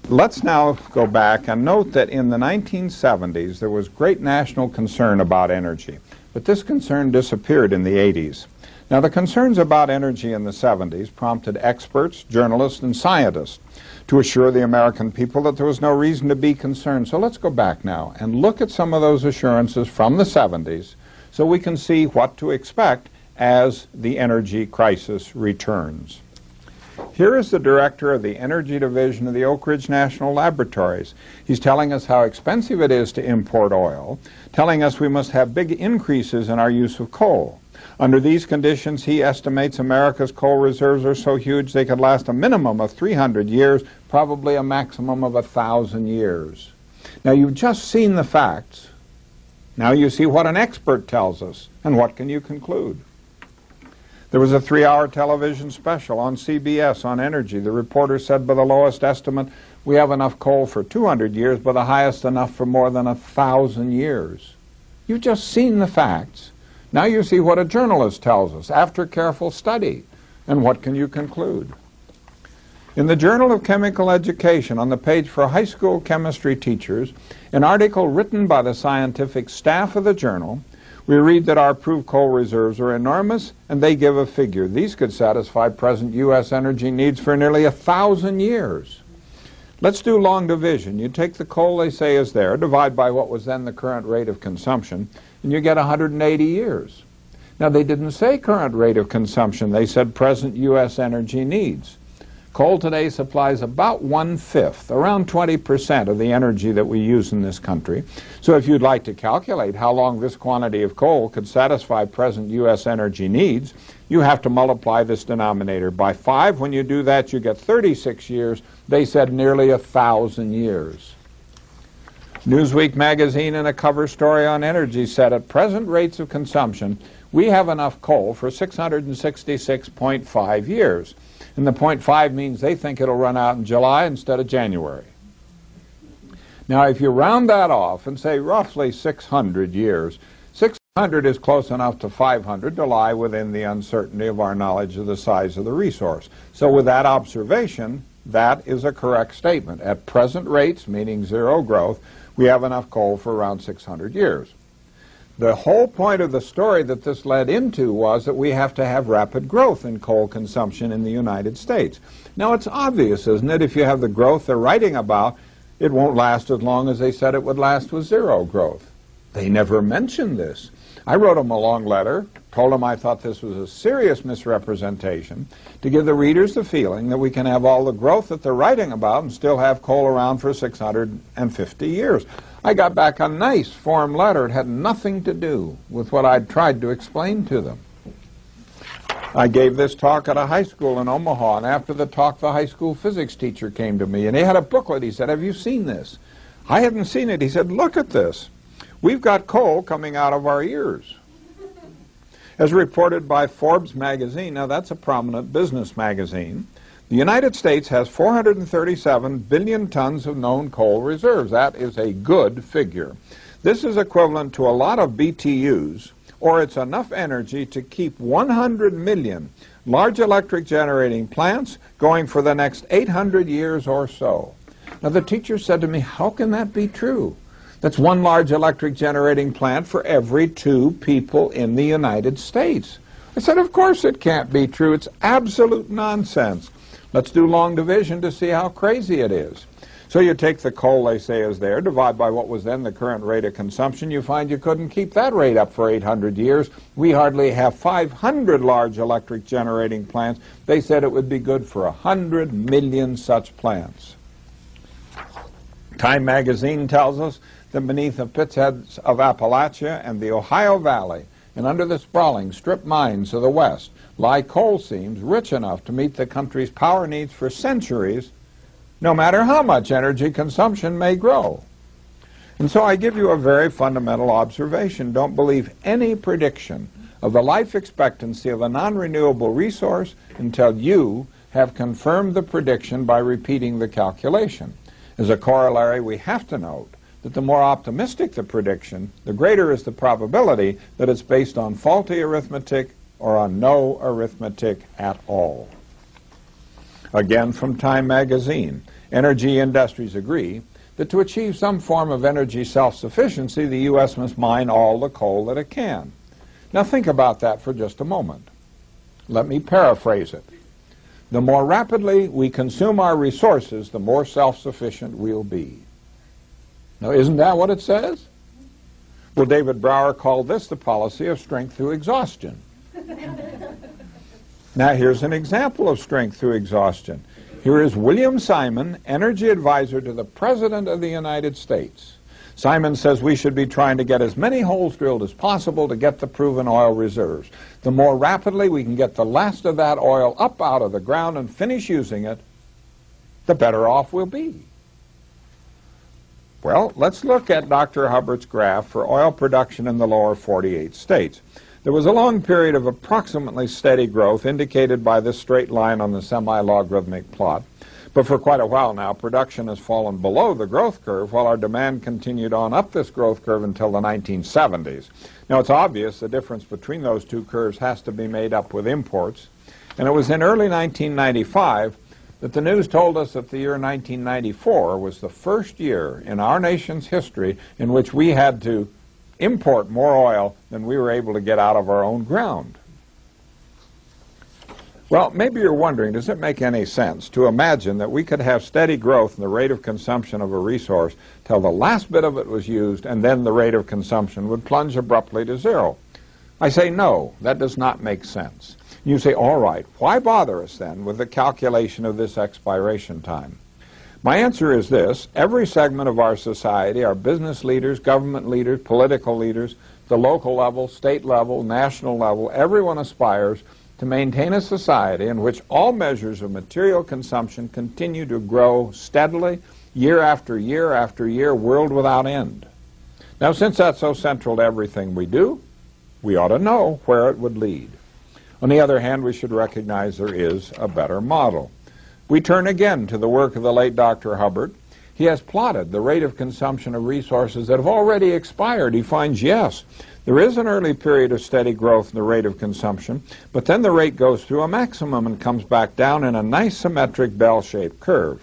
Let's now go back and note that in the 1970s there was great national concern about energy, but this concern disappeared in the 80s. Now, the concerns about energy in the 70s prompted experts, journalists, and scientists to assure the American people that there was no reason to be concerned. So let's go back now and look at some of those assurances from the 70s so we can see what to expect as the energy crisis returns. Here is the director of the Energy Division of the Oak Ridge National Laboratories. He's telling us how expensive it is to import oil, telling us we must have big increases in our use of coal. Under these conditions, he estimates America's coal reserves are so huge they could last a minimum of 300 years, probably a maximum of 1,000 years. Now, you've just seen the facts. Now you see what an expert tells us, and what can you conclude? There was a 3-hour television special on CBS on energy. The reporter said by the lowest estimate, we have enough coal for 200 years, but the highest enough for more than 1,000 years. You've just seen the facts. Now you see what a journalist tells us after careful study. And what can you conclude? In the Journal of Chemical Education, on the page for high school chemistry teachers, an article written by the scientific staff of the journal, we read that our proved coal reserves are enormous, and they give a figure. These could satisfy present U.S. energy needs for nearly 1,000 years. Let's do long division. You take the coal they say is there, divide by what was then the current rate of consumption, and you get 180 years. Now, they didn't say current rate of consumption. They said present U.S. energy needs. Coal today supplies about 1/5, around 20% of the energy that we use in this country. So if you'd like to calculate how long this quantity of coal could satisfy present U.S. energy needs, you have to multiply this denominator by 5. When you do that, you get 36 years. They said nearly 1,000 years. Newsweek magazine, in a cover story on energy, said at present rates of consumption, we have enough coal for 666.5 years. And the 0.5 means they think it'll run out in July instead of January. Now, if you round that off and say roughly 600 years, 600 is close enough to 500 to lie within the uncertainty of our knowledge of the size of the resource. So with that observation, that is a correct statement. At present rates, meaning zero growth, we have enough coal for around 600 years. The whole point of the story that this led into was that we have to have rapid growth in coal consumption in the United States. Now, it's obvious, isn't it? If you have the growth they're writing about, it won't last as long as they said it would last with zero growth. They never mentioned this. I wrote them a long letter, told them I thought this was a serious misrepresentation, to give the readers the feeling that we can have all the growth that they're writing about and still have coal around for 650 years. I got back a nice form letter. It had nothing to do with what I'd tried to explain to them. I gave this talk at a high school in Omaha, and after the talk, the high school physics teacher came to me, and he had a booklet. He said, have you seen this? I hadn't seen it. He said, look at this. We've got coal coming out of our ears. As reported by Forbes magazine, now that's a prominent business magazine, the United States has 437 billion tons of known coal reserves. That is a good figure. This is equivalent to a lot of BTUs, or it's enough energy to keep 100 million large electric generating plants going for the next 800 years or so. Now, the teacher said to me, how can that be true? That's one large electric generating plant for every 2 people in the United States. I said, of course it can't be true. It's absolute nonsense. Let's do long division to see how crazy it is. So you take the coal they say is there, divide by what was then the current rate of consumption, you find you couldn't keep that rate up for 800 years. We hardly have 500 large electric generating plants. They said it would be good for 100 million such plants. Time magazine tells us that beneath the pits heads of Appalachia and the Ohio Valley, and under the sprawling strip mines of the West, lie coal seams rich enough to meet the country's power needs for centuries, no matter how much energy consumption may grow. And so I give you a very fundamental observation. Don't believe any prediction of the life expectancy of a non-renewable resource until you have confirmed the prediction by repeating the calculation. As a corollary, we have to note that the more optimistic the prediction, the greater is the probability that it's based on faulty arithmetic or on no arithmetic at all. Again, from Time magazine, energy industries agree that to achieve some form of energy self-sufficiency, the U.S. must mine all the coal that it can. Now think about that for just a moment. Let me paraphrase it. The more rapidly we consume our resources, the more self-sufficient we'll be. Now, isn't that what it says? Well, David Brower called this the policy of strength through exhaustion. Now, here's an example of strength through exhaustion. Here is William Simon, energy advisor to the President of the United States. Simon says we should be trying to get as many holes drilled as possible to get the proven oil reserves. The more rapidly we can get the last of that oil up out of the ground and finish using it, the better off we'll be. Well, let's look at Dr. Hubbard's graph for oil production in the lower 48 states. There was a long period of approximately steady growth indicated by this straight line on the semi-logarithmic plot. But for quite a while now, production has fallen below the growth curve while our demand continued on up this growth curve until the 1970s. Now, it's obvious the difference between those two curves has to be made up with imports. And it was in early 1995 that the news told us that the year 1994 was the first year in our nation's history in which we had to import more oil than we were able to get out of our own ground. Well, maybe you're wondering, does it make any sense to imagine that we could have steady growth in the rate of consumption of a resource till the last bit of it was used and then the rate of consumption would plunge abruptly to zero? I say no, that does not make sense. You say, all right, why bother us then with the calculation of this expiration time? My answer is this: every segment of our society, our business leaders, government leaders, political leaders, the local level, state level, national level, everyone aspires to maintain a society in which all measures of material consumption continue to grow steadily, year after year after year, world without end. Now, since that's so central to everything we do, we ought to know where it would lead. On the other hand, we should recognize there is a better model. We turn again to the work of the late Dr. Hubbard. He has plotted the rate of consumption of resources that have already expired. He finds, yes, there is an early period of steady growth in the rate of consumption, but then the rate goes through a maximum and comes back down in a nice symmetric bell-shaped curve.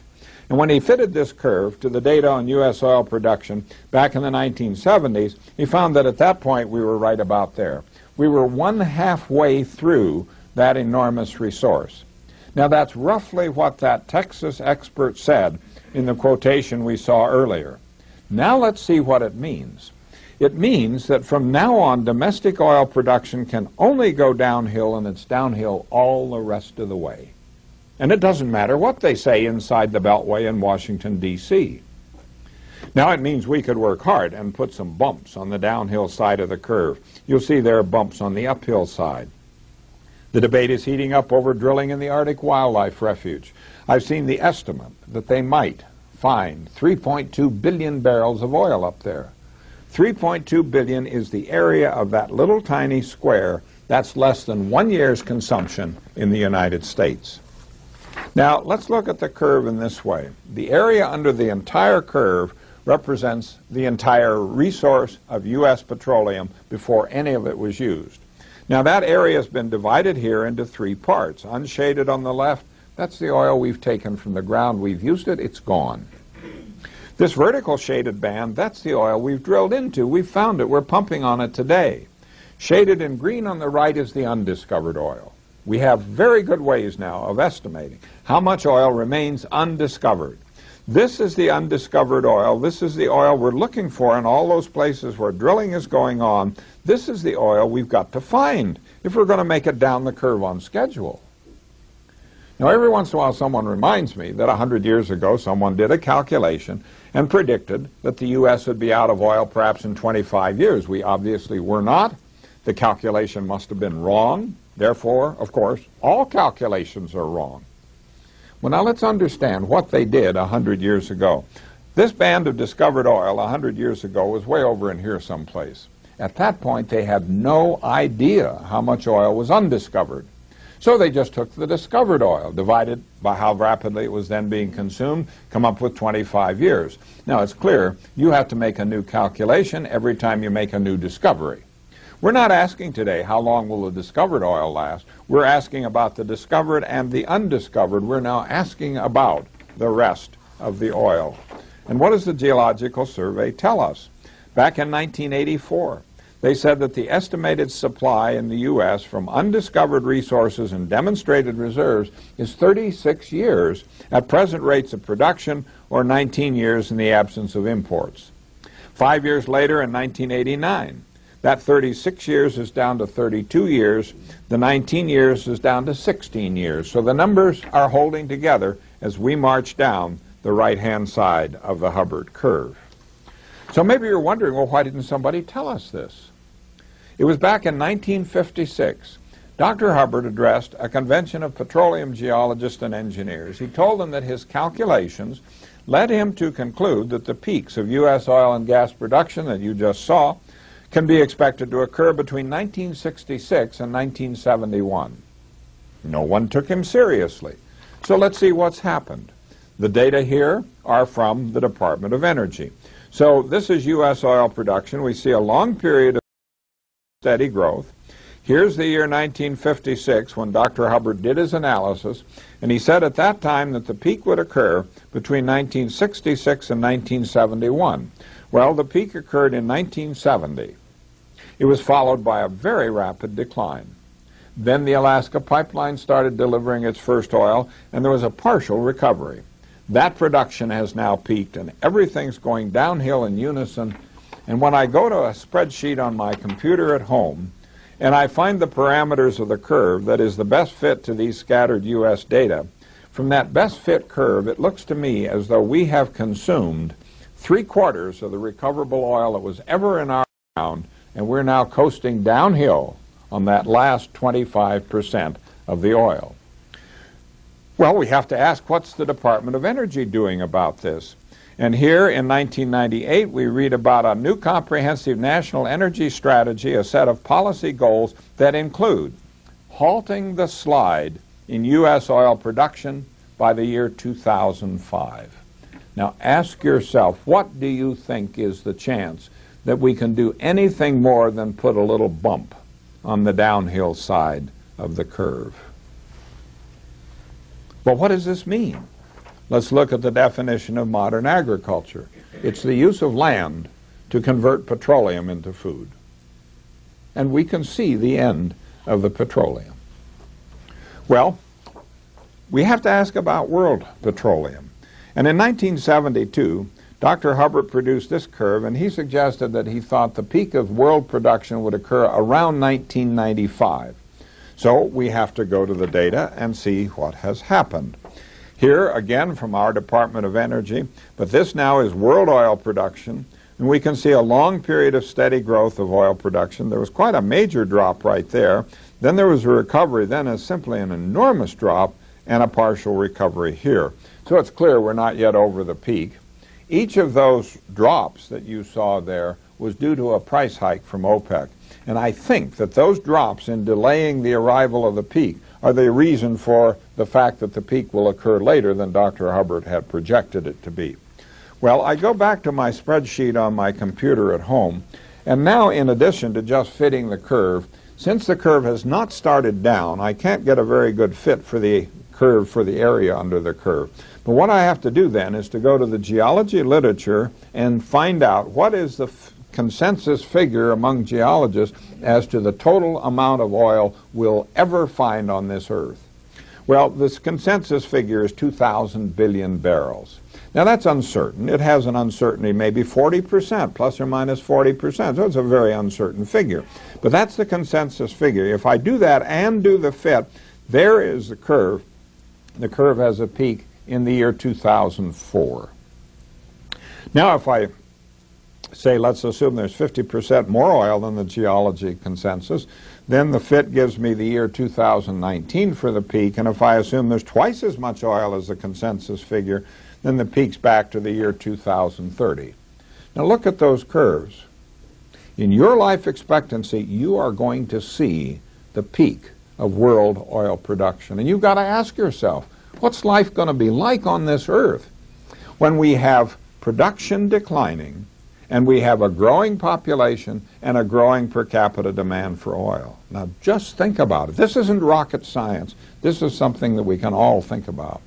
And when he fitted this curve to the data on U.S. oil production back in the 1970s, he found that at that point we were right about there. We were 1/2 way through that enormous resource. Now, that's roughly what that Texas expert said in the quotation we saw earlier. Now let's see what it means. It means that from now on, domestic oil production can only go downhill, and it's downhill all the rest of the way. And it doesn't matter what they say inside the Beltway in Washington, D.C. Now, it means we could work hard and put some bumps on the downhill side of the curve. You'll see there are bumps on the uphill side. The debate is heating up over drilling in the Arctic Wildlife Refuge. I've seen the estimate that they might find 3.2 billion barrels of oil up there. 3.2 billion is the area of that little tiny square. That's less than 1 year's consumption in the United States. Now, let's look at the curve in this way. The area under the entire curve represents the entire resource of U.S. petroleum before any of it was used. Now, that area has been divided here into 3 parts. Unshaded on the left, that's the oil we've taken from the ground. We've used it, it's gone. This vertical shaded band, that's the oil we've drilled into. We've found it. We're pumping on it today. Shaded in green on the right is the undiscovered oil. We have very good ways now of estimating how much oil remains undiscovered. This is the undiscovered oil. This is the oil we're looking for in all those places where drilling is going on. This is the oil we've got to find if we're going to make it down the curve on schedule. Now, every once in a while someone reminds me that 100 years ago someone did a calculation and predicted that the U.S. would be out of oil perhaps in 25 years. We obviously were not. The calculation must have been wrong. Therefore, of course, all calculations are wrong. Well, now let's understand what they did 100 years ago. This band of discovered oil 100 years ago was way over in here someplace. At that point, they had no idea how much oil was undiscovered. So they just took the discovered oil, divided by how rapidly it was then being consumed, come up with 25 years. Now, it's clear you have to make a new calculation every time you make a new discovery. We're not asking today how long will the discovered oil last. We're asking about the discovered and the undiscovered. We're now asking about the rest of the oil. And what does the Geological Survey tell us? Back in 1984, they said that the estimated supply in the U.S. from undiscovered resources and demonstrated reserves is 36 years at present rates of production, or 19 years in the absence of imports. 5 years later, in 1989, that 36 years is down to 32 years. The 19 years is down to 16 years. So the numbers are holding together as we march down the right-hand side of the Hubbert curve. So maybe you're wondering, well, why didn't somebody tell us this? It was back in 1956. Dr. Hubbert addressed a convention of petroleum geologists and engineers. He told them that his calculations led him to conclude that the peaks of U.S. oil and gas production that you just saw can be expected to occur between 1966 and 1971. No one took him seriously. So let's see what's happened. The data here are from the Department of Energy. So this is U.S. oil production. We see a long period of steady growth. Here's the year 1956 when Dr. Hubbert did his analysis, and he said at that time that the peak would occur between 1966 and 1971. Well, the peak occurred in 1970. It was followed by a very rapid decline. Then the Alaska Pipeline started delivering its first oil, and there was a partial recovery. That production has now peaked, and everything's going downhill in unison. And when I go to a spreadsheet on my computer at home, and I find the parameters of the curve that is the best fit to these scattered U.S. data, from that best fit curve, it looks to me as though we have consumed 3/4 of the recoverable oil that was ever in our ground, and we're now coasting downhill on that last 25% of the oil. Well, we have to ask, what's the Department of Energy doing about this? And here in 1998, we read about a new comprehensive national energy strategy, a set of policy goals that include halting the slide in U.S. oil production by the year 2005. Now ask yourself, what do you think is the chance that we can do anything more than put a little bump on the downhill side of the curve? Well, what does this mean? Let's look at the definition of modern agriculture. It's the use of land to convert petroleum into food. And we can see the end of the petroleum. Well, we have to ask about world petroleum. And in 1972, Dr. Hubbert produced this curve, and he suggested that he thought the peak of world production would occur around 1995. So we have to go to the data and see what has happened. Here, again, from our Department of Energy, but this now is world oil production, and we can see a long period of steady growth of oil production. There was quite a major drop right there. Then there was a recovery, then simply an enormous drop, and a partial recovery here. So it's clear we're not yet over the peak. Each of those drops that you saw there was due to a price hike from OPEC. And I think that those drops in delaying the arrival of the peak are the reason for the fact that the peak will occur later than Dr. Hubbert had projected it to be. Well, I go back to my spreadsheet on my computer at home, and now in addition to just fitting the curve, since the curve has not started down, I can't get a very good fit for the curve for the area under the curve. But what I have to do then is to go to the geology literature and find out what is the consensus figure among geologists as to the total amount of oil we'll ever find on this earth. Well, this consensus figure is 2,000 billion barrels. Now that's uncertain. It has an uncertainty maybe 40%, plus or minus 40%, so it's a very uncertain figure. But that's the consensus figure. If I do that and do the fit, there is the curve. The curve has a peak in the year 2004. Now if I say, let's assume there's 50% more oil than the geology consensus, then the fit gives me the year 2019 for the peak, and if I assume there's twice as much oil as the consensus figure, then the peak's back to the year 2030. Now look at those curves. In your life expectancy, you are going to see the peak of world oil production. And you've got to ask yourself, what's life going to be like on this earth when we have production declining and we have a growing population and a growing per capita demand for oil? Now just think about it. This isn't rocket science. This is something that we can all think about.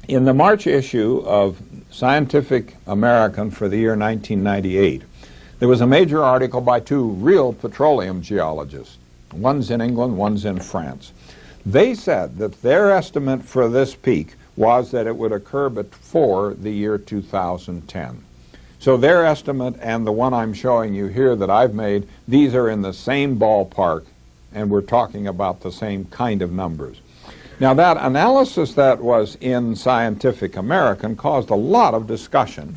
In the March issue of Scientific American for the year 1998, there was a major article by two real petroleum geologists. One's in England, one's in France. They said that their estimate for this peak was that it would occur before the year 2010. So their estimate and the one I'm showing you here that I've made, these are in the same ballpark, and we're talking about the same kind of numbers. Now that analysis that was in Scientific American caused a lot of discussion,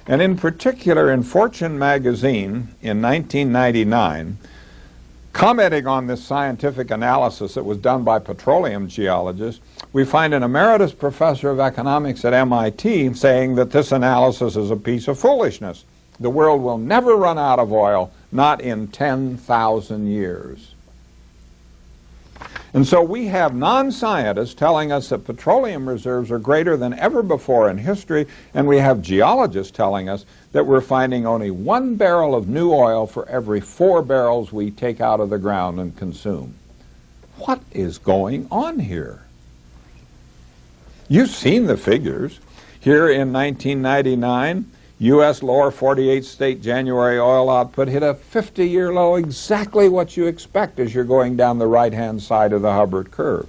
and in particular in Fortune magazine in 1999, commenting on this scientific analysis that was done by petroleum geologists, we find an emeritus professor of economics at MIT saying that this analysis is a piece of foolishness. The world will never run out of oil, not in 10,000 years. And so we have non-scientists telling us that petroleum reserves are greater than ever before in history, and we have geologists telling us that we're finding only 1 barrel of new oil for every 4 barrels we take out of the ground and consume. What is going on here? You've seen the figures. Here in 1999, U.S. lower 48 state January oil output hit a 50-year low, exactly what you expect as you're going down the right-hand side of the Hubbert curve.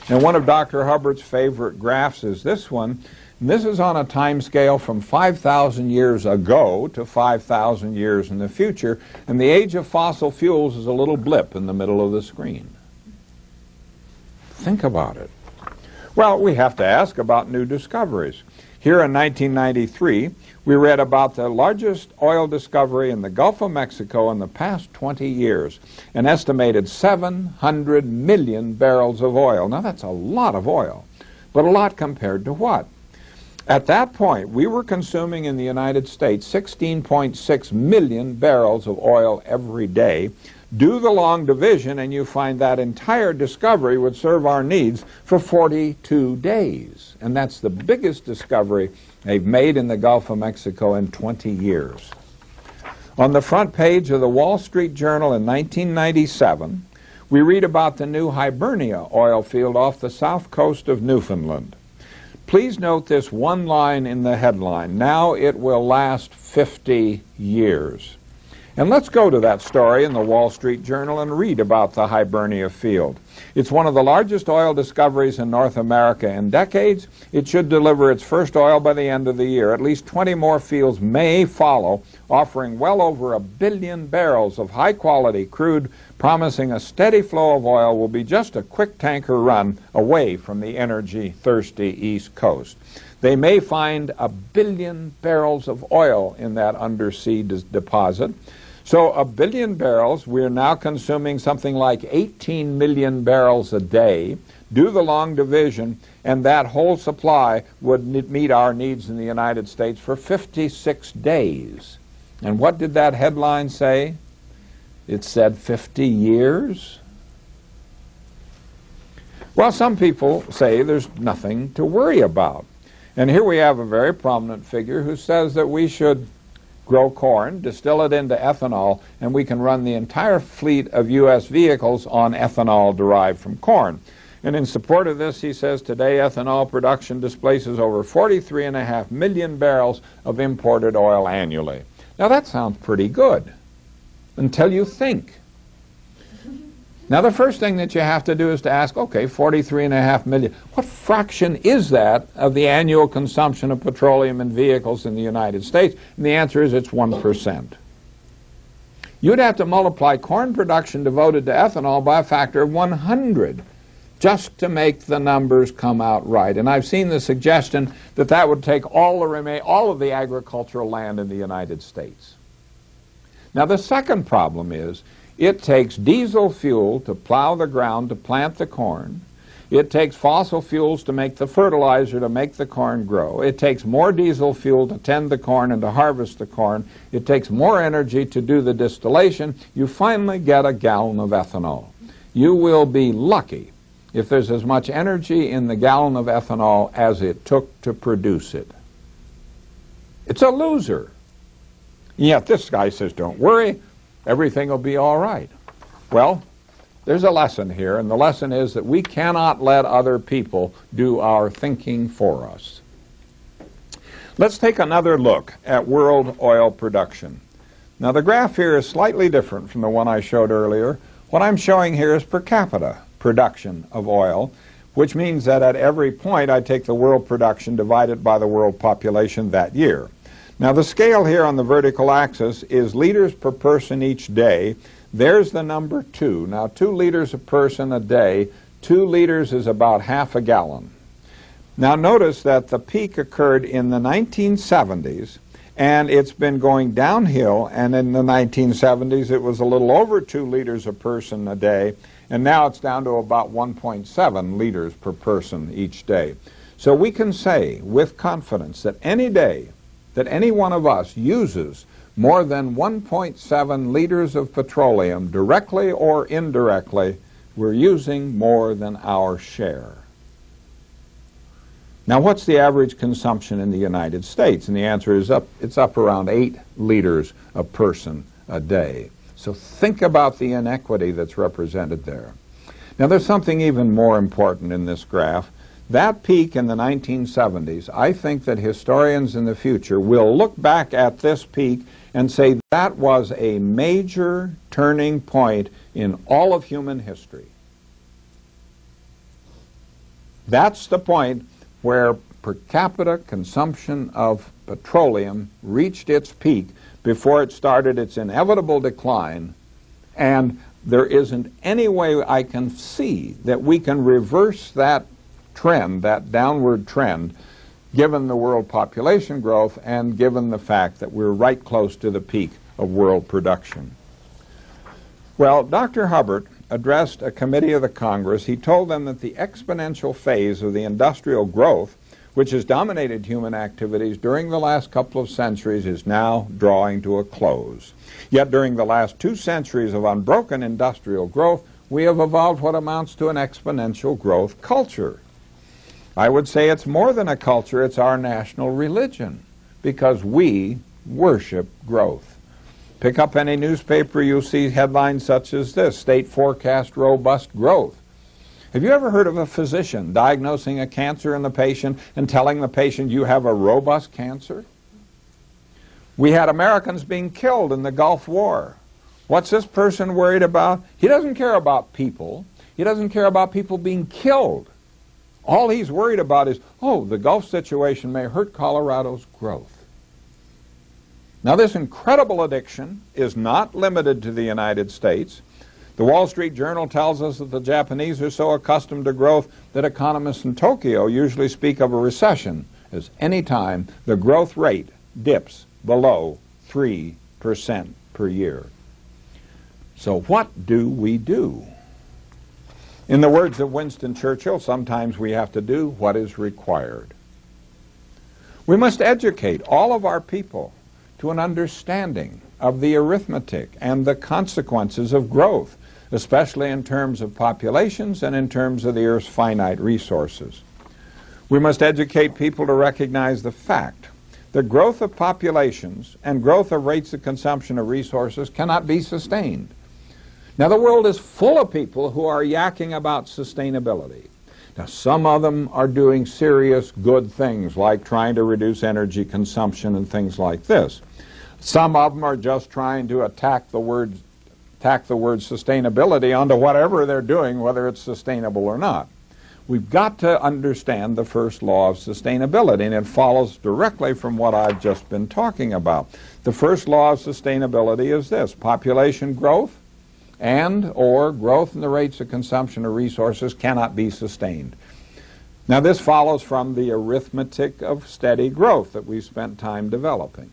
And one of Dr. Hubbert's favorite graphs is this one. And this is on a time scale from 5,000 years ago to 5,000 years in the future, and the age of fossil fuels is a little blip in the middle of the screen. Think about it. Well, we have to ask about new discoveries. Here in 1993, we read about the largest oil discovery in the Gulf of Mexico in the past 20 years, an estimated 700 million barrels of oil. Now that's a lot of oil, but a lot compared to what? At that point, we were consuming in the United States 16.6 million barrels of oil every day. Do the long division and you find that entire discovery would serve our needs for 42 days. And that's the biggest discovery they've made in the Gulf of Mexico in 20 years. On the front page of the Wall Street Journal in 1997, we read about the new Hibernia oil field off the south coast of Newfoundland. Please note this one line in the headline: now it will last 50 years. And let's go to that story in the Wall Street Journal and read about the Hibernia field. It's one of the largest oil discoveries in North America in decades. It should deliver its first oil by the end of the year. At least 20 more fields may follow, offering well over 1 billion barrels of high-quality crude, promising a steady flow of oil will be just a quick tanker run away from the energy-thirsty East Coast. They may find 1 billion barrels of oil in that undersea deposit. So 1 billion barrels, we're now consuming something like 18 million barrels a day. Do the long division, and that whole supply would meet our needs in the United States for 56 days. And what did that headline say? It said 50 years. Well, some people say there's nothing to worry about. And here we have a very prominent figure who says that we should grow corn, distill it into ethanol, and we can run the entire fleet of U.S. vehicles on ethanol derived from corn. And in support of this, he says today ethanol production displaces over 43.5 million barrels of imported oil annually. Now that sounds pretty good, until you think. Now the first thing that you have to do is to ask, okay, 43.5 million, what fraction is that of the annual consumption of petroleum in vehicles in the United States? And the answer is it's 1%. You'd have to multiply corn production devoted to ethanol by a factor of 100 just to make the numbers come out right. And I've seen the suggestion that that would take all of the agricultural land in the United States. Now the second problem is it takes diesel fuel to plow the ground to plant the corn. It takes fossil fuels to make the fertilizer to make the corn grow. It takes more diesel fuel to tend the corn and to harvest the corn. It takes more energy to do the distillation. You finally get a gallon of ethanol. You will be lucky if there's as much energy in the gallon of ethanol as it took to produce it. It's a loser. Yet this guy says, don't worry, everything will be all right. Well, there's a lesson here, and the lesson is that we cannot let other people do our thinking for us. Let's take another look at world oil production. Now the graph here is slightly different from the one I showed earlier. What I'm showing here is per capita production of oil, which means that at every point I take the world production divided by the world population that year. Now the scale here on the vertical axis is liters per person each day. There's the number 2. Now 2 liters a person a day. 2 liters is about half a gallon. Now notice that the peak occurred in the 1970s, and it's been going downhill, and in the 1970s it was a little over 2 liters a person a day, and now it's down to about 1.7 liters per person each day. So we can say with confidence that any day that any one of us uses more than 1.7 liters of petroleum, directly or indirectly, we're using more than our share. Now, what's the average consumption in the United States? And the answer is it's up around 8 liters a person a day. So think about the inequity that's represented there. Now, there's something even more important in this graph. That peak in the 1970s, I think that historians in the future will look back at this peak and say that was a major turning point in all of human history. That's the point where per capita consumption of petroleum reached its peak before it started its inevitable decline, and there isn't any way I can see that we can reverse that trend, that downward trend, given the world population growth and given the fact that we're right close to the peak of world production. Well, Dr. Hubbard addressed a committee of the Congress. He told them that the exponential phase of the industrial growth, which has dominated human activities during the last couple of centuries, is now drawing to a close. Yet during the last 2 centuries of unbroken industrial growth, we have evolved what amounts to an exponential growth culture. I would say it's more than a culture, it's our national religion, because we worship growth. Pick up any newspaper, you'll see headlines such as this: State forecast robust growth. Have you ever heard of a physician diagnosing a cancer in the patient and telling the patient you have a robust cancer? We had Americans being killed in the Gulf War. What's this person worried about? He doesn't care about people. He doesn't care about people being killed. All he's worried about is, oh, the Gulf situation may hurt Colorado's growth. Now, this incredible addiction is not limited to the United States. The Wall Street Journal tells us that the Japanese are so accustomed to growth that economists in Tokyo usually speak of a recession as any time the growth rate dips below 3% per year. So what do we do? In the words of Winston Churchill, sometimes we have to do what is required. We must educate all of our people to an understanding of the arithmetic and the consequences of growth, especially in terms of populations and in terms of the Earth's finite resources. We must educate people to recognize the fact that growth of populations and growth of rates of consumption of resources cannot be sustained. Now, the world is full of people who are yakking about sustainability. Now, some of them are doing serious good things, like trying to reduce energy consumption and things like this. Some of them are just trying to attack the word sustainability onto whatever they're doing, whether it's sustainable or not. We've got to understand the first law of sustainability, and it follows directly from what I've just been talking about. The first law of sustainability is this: population growth and or growth in the rates of consumption of resources cannot be sustained. Now, this follows from the arithmetic of steady growth that we've spent time developing.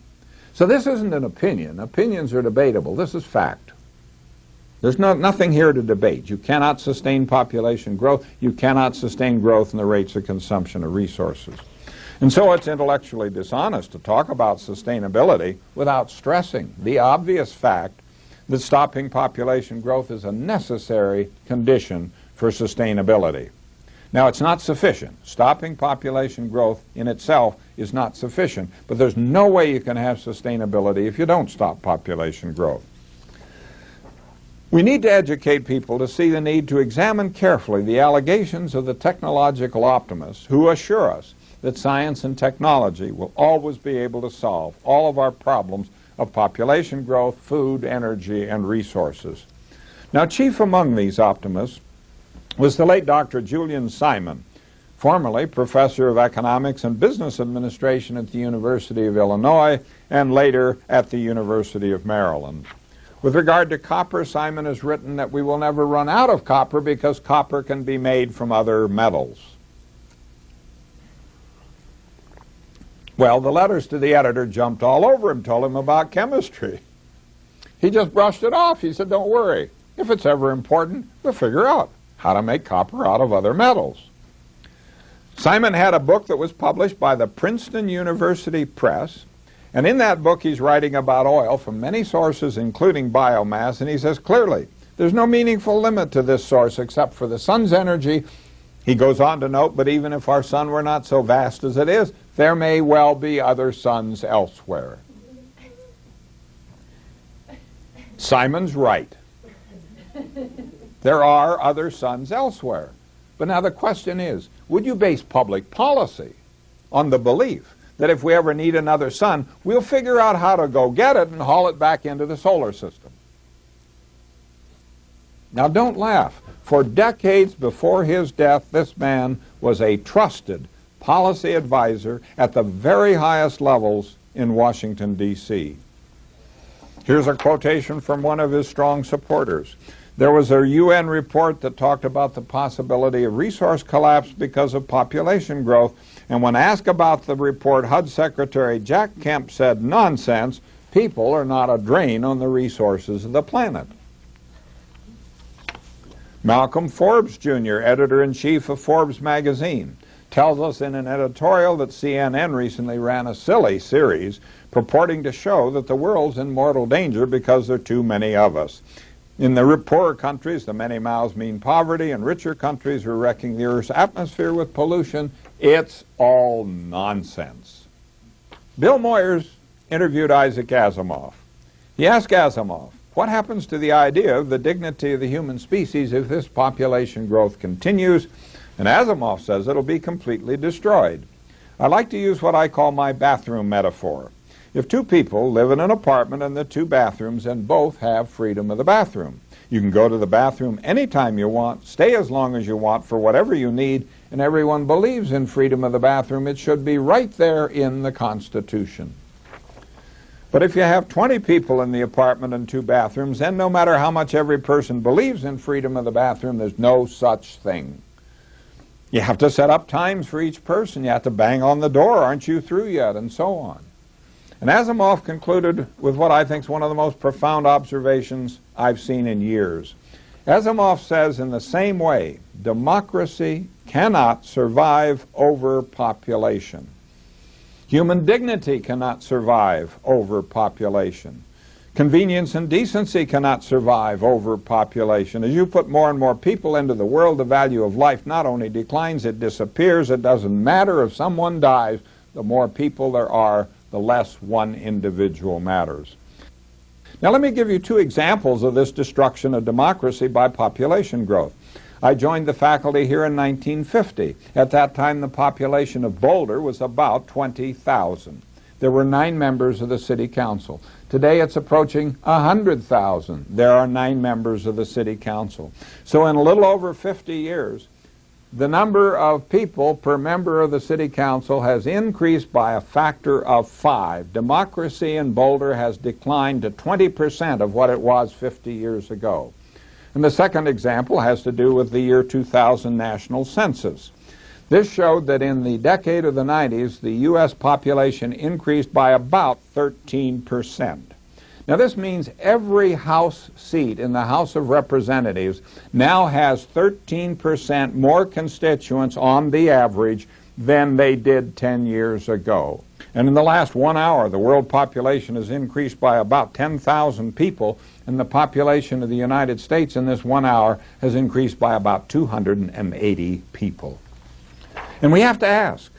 So this isn't an opinion. Opinions are debatable. This is fact. There's nothing here to debate. You cannot sustain population growth. You cannot sustain growth in the rates of consumption of resources. And so it's intellectually dishonest to talk about sustainability without stressing the obvious fact that stopping population growth is a necessary condition for sustainability. Now, it's not sufficient. Stopping population growth in itself is not sufficient, but there's no way you can have sustainability if you don't stop population growth. We need to educate people to see the need to examine carefully the allegations of the technological optimists who assure us that science and technology will always be able to solve all of our problems of population growth, food, energy, and resources. Now, chief among these optimists was the late Dr. Julian Simon, formerly professor of economics and business administration at the University of Illinois and later at the University of Maryland. With regard to copper, Simon has written that we will never run out of copper because copper can be made from other metals. Well, the letters to the editor jumped all over him, told him about chemistry. He just brushed it off. He said, don't worry. If it's ever important, we'll figure out how to make copper out of other metals. Simon had a book that was published by the Princeton University Press, and in that book he's writing about oil from many sources, including biomass, and he says clearly, there's no meaningful limit to this source except for the sun's energy. He goes on to note, but even if our sun were not so vast as it is, there may well be other suns elsewhere. Simon's right. There are other suns elsewhere. But now the question is, would you base public policy on the belief that if we ever need another sun, we'll figure out how to go get it and haul it back into the solar system? Now don't laugh. For decades before his death, this man was a trusted policy advisor at the very highest levels in Washington, D.C. Here's a quotation from one of his strong supporters. There was a UN report that talked about the possibility of resource collapse because of population growth, and when asked about the report, HUD Secretary Jack Kemp said, nonsense, people are not a drain on the resources of the planet. Malcolm Forbes, Jr., editor-in-chief of Forbes magazine, tells us in an editorial that CNN recently ran a silly series purporting to show that the world's in mortal danger because there are too many of us. In the poorer countries, the many mouths mean poverty, and richer countries are wrecking the Earth's atmosphere with pollution. It's all nonsense. Bill Moyers interviewed Isaac Asimov. He asked Asimov, what happens to the idea of the dignity of the human species if this population growth continues? And Asimov says it'll be completely destroyed. I like to use what I call my bathroom metaphor. If two people live in an apartment and the two bathrooms and both have freedom of the bathroom, you can go to the bathroom anytime you want, stay as long as you want for whatever you need, and everyone believes in freedom of the bathroom. It should be right there in the Constitution. But if you have 20 people in the apartment and two bathrooms, then no matter how much every person believes in freedom of the bathroom, there's no such thing. You have to set up times for each person. You have to bang on the door, aren't you through yet, and so on. And Asimov concluded with what I think is one of the most profound observations I've seen in years. Asimov says, in the same way, democracy cannot survive overpopulation. Human dignity cannot survive overpopulation. Convenience and decency cannot survive overpopulation. As you put more and more people into the world, the value of life not only declines, it disappears. It doesn't matter if someone dies. The more people there are, the less one individual matters. Now let me give you two examples of this destruction of democracy by population growth. I joined the faculty here in 1950. At that time, the population of Boulder was about 20,000. There were 9 members of the city council. Today it's approaching 100,000. There are 9 members of the city council. So in a little over 50 years, the number of people per member of the city council has increased by a factor of 5. Democracy in Boulder has declined to 20% of what it was 50 years ago. And the second example has to do with the year 2000 national census. This showed that in the decade of the 90s, the U.S. population increased by about 13%. Now this means every House seat in the House of Representatives now has 13% more constituents on the average than they did 10 years ago. And in the last 1 hour, the world population has increased by about 10,000 people, and the population of the United States in this 1 hour has increased by about 280 people. And we have to ask,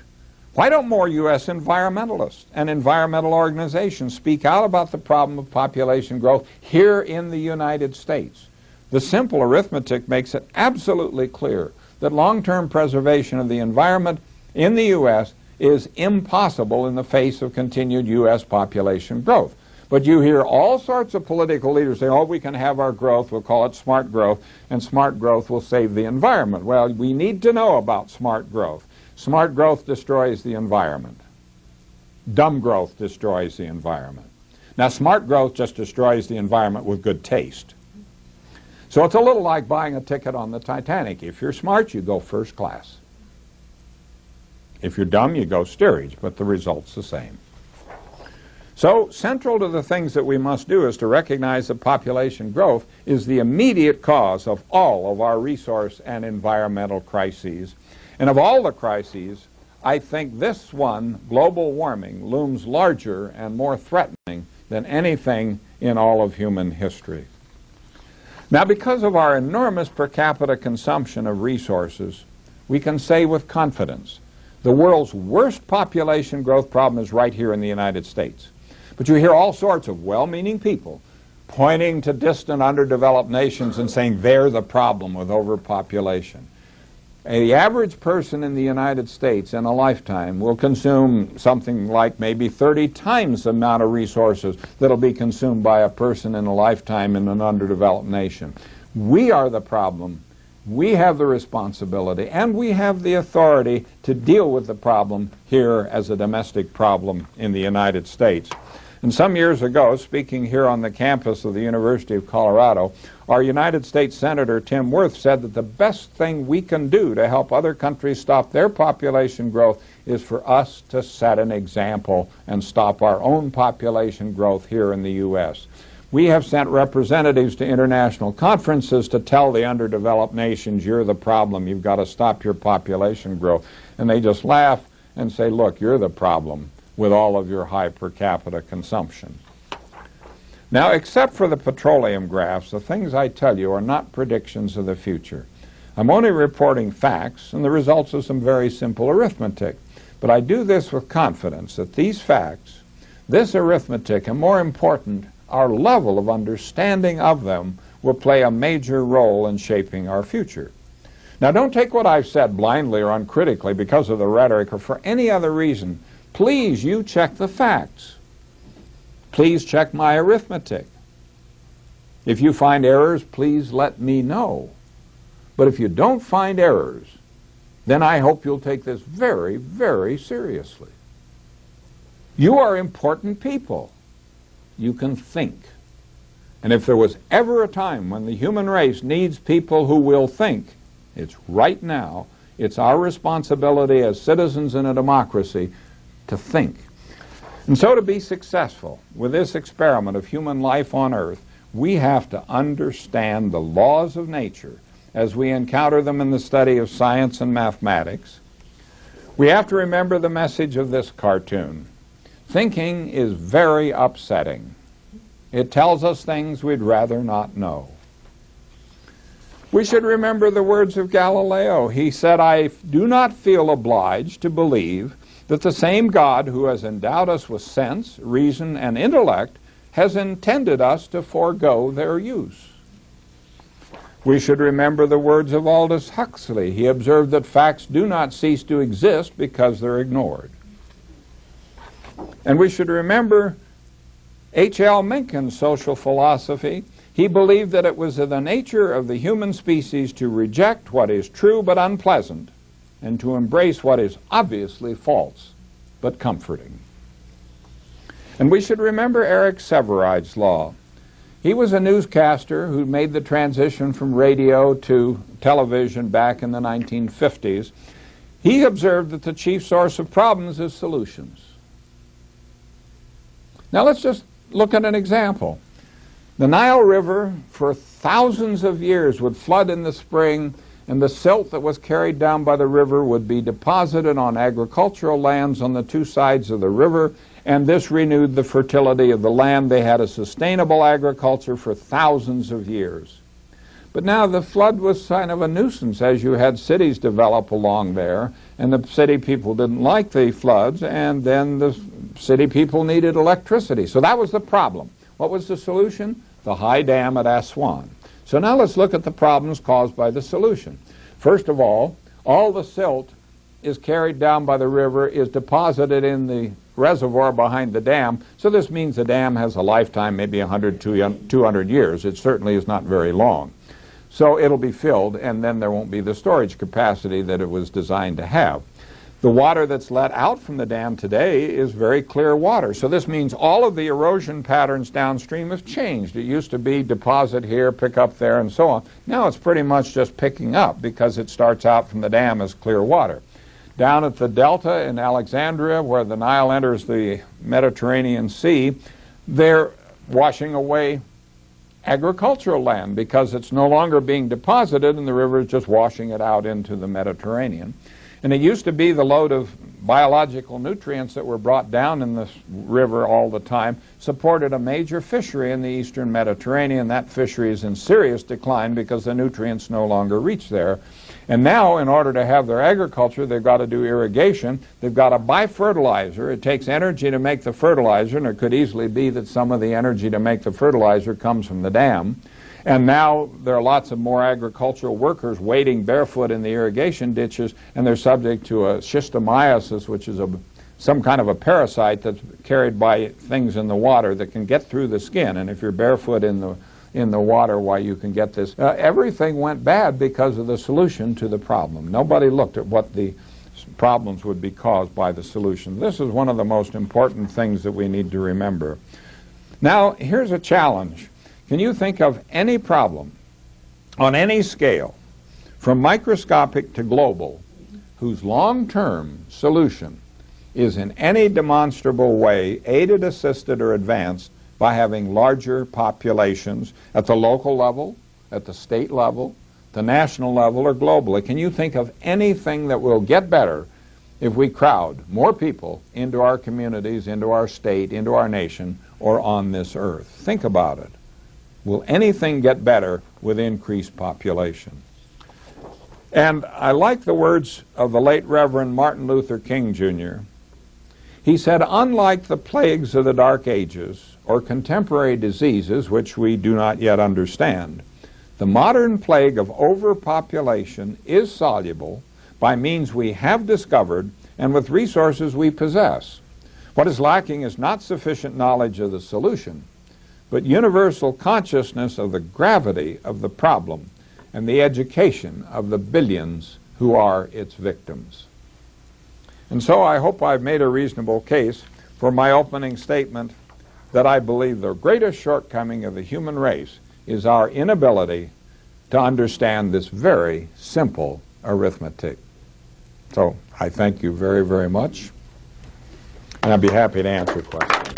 why don't more U.S. environmentalists and environmental organizations speak out about the problem of population growth here in the United States? The simple arithmetic makes it absolutely clear that long-term preservation of the environment in the U.S. is impossible in the face of continued U.S. population growth. But you hear all sorts of political leaders say, oh, we can have our growth, we'll call it smart growth, and smart growth will save the environment. Well, we need to know about smart growth. Smart growth destroys the environment. Dumb growth destroys the environment. Now, smart growth just destroys the environment with good taste. So it's a little like buying a ticket on the Titanic. If you're smart, you go first class. If you're dumb, you go steerage, but the result's the same. So central to the things that we must do is to recognize that population growth is the immediate cause of all of our resource and environmental crises. And of all the crises, I think this one, global warming, looms larger and more threatening than anything in all of human history. Now, because of our enormous per capita consumption of resources, we can say with confidence the world's worst population growth problem is right here in the United States. But you hear all sorts of well-meaning people pointing to distant underdeveloped nations and saying they're the problem with overpopulation. The average person in the United States in a lifetime will consume something like maybe 30 times the amount of resources that will be consumed by a person in a lifetime in an underdeveloped nation. We are the problem. We have the responsibility, and we have the authority to deal with the problem here as a domestic problem in the United States. And some years ago, speaking here on the campus of the University of Colorado, our United States Senator Tim Wirth said that the best thing we can do to help other countries stop their population growth is for us to set an example and stop our own population growth here in the U.S. We have sent representatives to international conferences to tell the underdeveloped nations, you're the problem, you've got to stop your population growth. And they just laugh and say, look, you're the problem with all of your high per capita consumption. Now, except for the petroleum graphs, the things I tell you are not predictions of the future. I'm only reporting facts and the results of some very simple arithmetic. But I do this with confidence that these facts, this arithmetic, and more important, our level of understanding of them will play a major role in shaping our future. Now, don't take what I've said blindly or uncritically because of the rhetoric or for any other reason. Please, you check the facts. Please check my arithmetic. If you find errors, please let me know. But if you don't find errors, then I hope you'll take this very, very seriously. You are important people. You can think. And if there was ever a time when the human race needs people who will think, it's right now. It's our responsibility as citizens in a democracy to think. And so to be successful with this experiment of human life on Earth, we have to understand the laws of nature as we encounter them in the study of science and mathematics. We have to remember the message of this cartoon. Thinking is very upsetting. It tells us things we'd rather not know. We should remember the words of Galileo. He said, I do not feel obliged to believe that the same God who has endowed us with sense, reason, and intellect has intended us to forego their use. We should remember the words of Aldous Huxley. He observed that facts do not cease to exist because they're ignored. And we should remember H.L. Mencken's social philosophy. He believed that it was in the nature of the human species to reject what is true but unpleasant and to embrace what is obviously false but comforting. And we should remember Eric Severide's law. He was a newscaster who made the transition from radio to television back in the 1950s. He observed that the chief source of problems is solutions. Now let's just look at an example. The Nile River for thousands of years would flood in the spring, and the silt that was carried down by the river would be deposited on agricultural lands on the two sides of the river, and this renewed the fertility of the land. They had a sustainable agriculture for thousands of years. But now the flood was kind of a nuisance as you had cities develop along there, and the city people didn't like the floods, and then the city people needed electricity. So that was the problem. What was the solution? The high dam at Aswan. So now let's look at the problems caused by the solution. First of all the silt is carried down by the river, is deposited in the reservoir behind the dam. So this means the dam has a lifetime, maybe 100 to 200 years. It certainly is not very long. So it'll be filled, and then there won't be the storage capacity that it was designed to have. The water that's let out from the dam today is very clear water. So this means all of the erosion patterns downstream have changed. It used to be deposit here, pick up there, and so on. Now it's pretty much just picking up because it starts out from the dam as clear water. Down at the delta in Alexandria, where the Nile enters the Mediterranean Sea, they're washing away agricultural land because it's no longer being deposited and the river is just washing it out into the Mediterranean. And it used to be the load of biological nutrients that were brought down in this river all the time supported a major fishery in the eastern Mediterranean. That fishery is in serious decline because the nutrients no longer reach there. And now, in order to have their agriculture, they've got to do irrigation. They've got to buy fertilizer. It takes energy to make the fertilizer, and it could easily be that some of the energy to make the fertilizer comes from the dam. And now there are lots of more agricultural workers wading barefoot in the irrigation ditches, and they're subject to a schistomiasis, which is some kind of a parasite that's carried by things in the water that can get through the skin. And if you're barefoot in the water, why you can get this. Everything went bad because of the solution to the problem. Nobody looked at what the problems would be caused by the solution. This is one of the most important things that we need to remember. Now, here's a challenge. Can you think of any problem on any scale, from microscopic to global, whose long-term solution is in any demonstrable way aided, assisted, or advanced by having larger populations at the local level, at the state level, the national level, or globally? Can you think of anything that will get better if we crowd more people into our communities, into our state, into our nation, or on this earth? Think about it. Will anything get better with increased population? And I like the words of the late Reverend Martin Luther King, Jr. He said, unlike the plagues of the Dark Ages or contemporary diseases which we do not yet understand, the modern plague of overpopulation is soluble by means we have discovered and with resources we possess. What is lacking is not sufficient knowledge of the solution, but universal consciousness of the gravity of the problem and the education of the billions who are its victims. And so I hope I've made a reasonable case for my opening statement that I believe the greatest shortcoming of the human race is our inability to understand this very simple arithmetic. So I thank you very, very much, and I'd be happy to answer questions.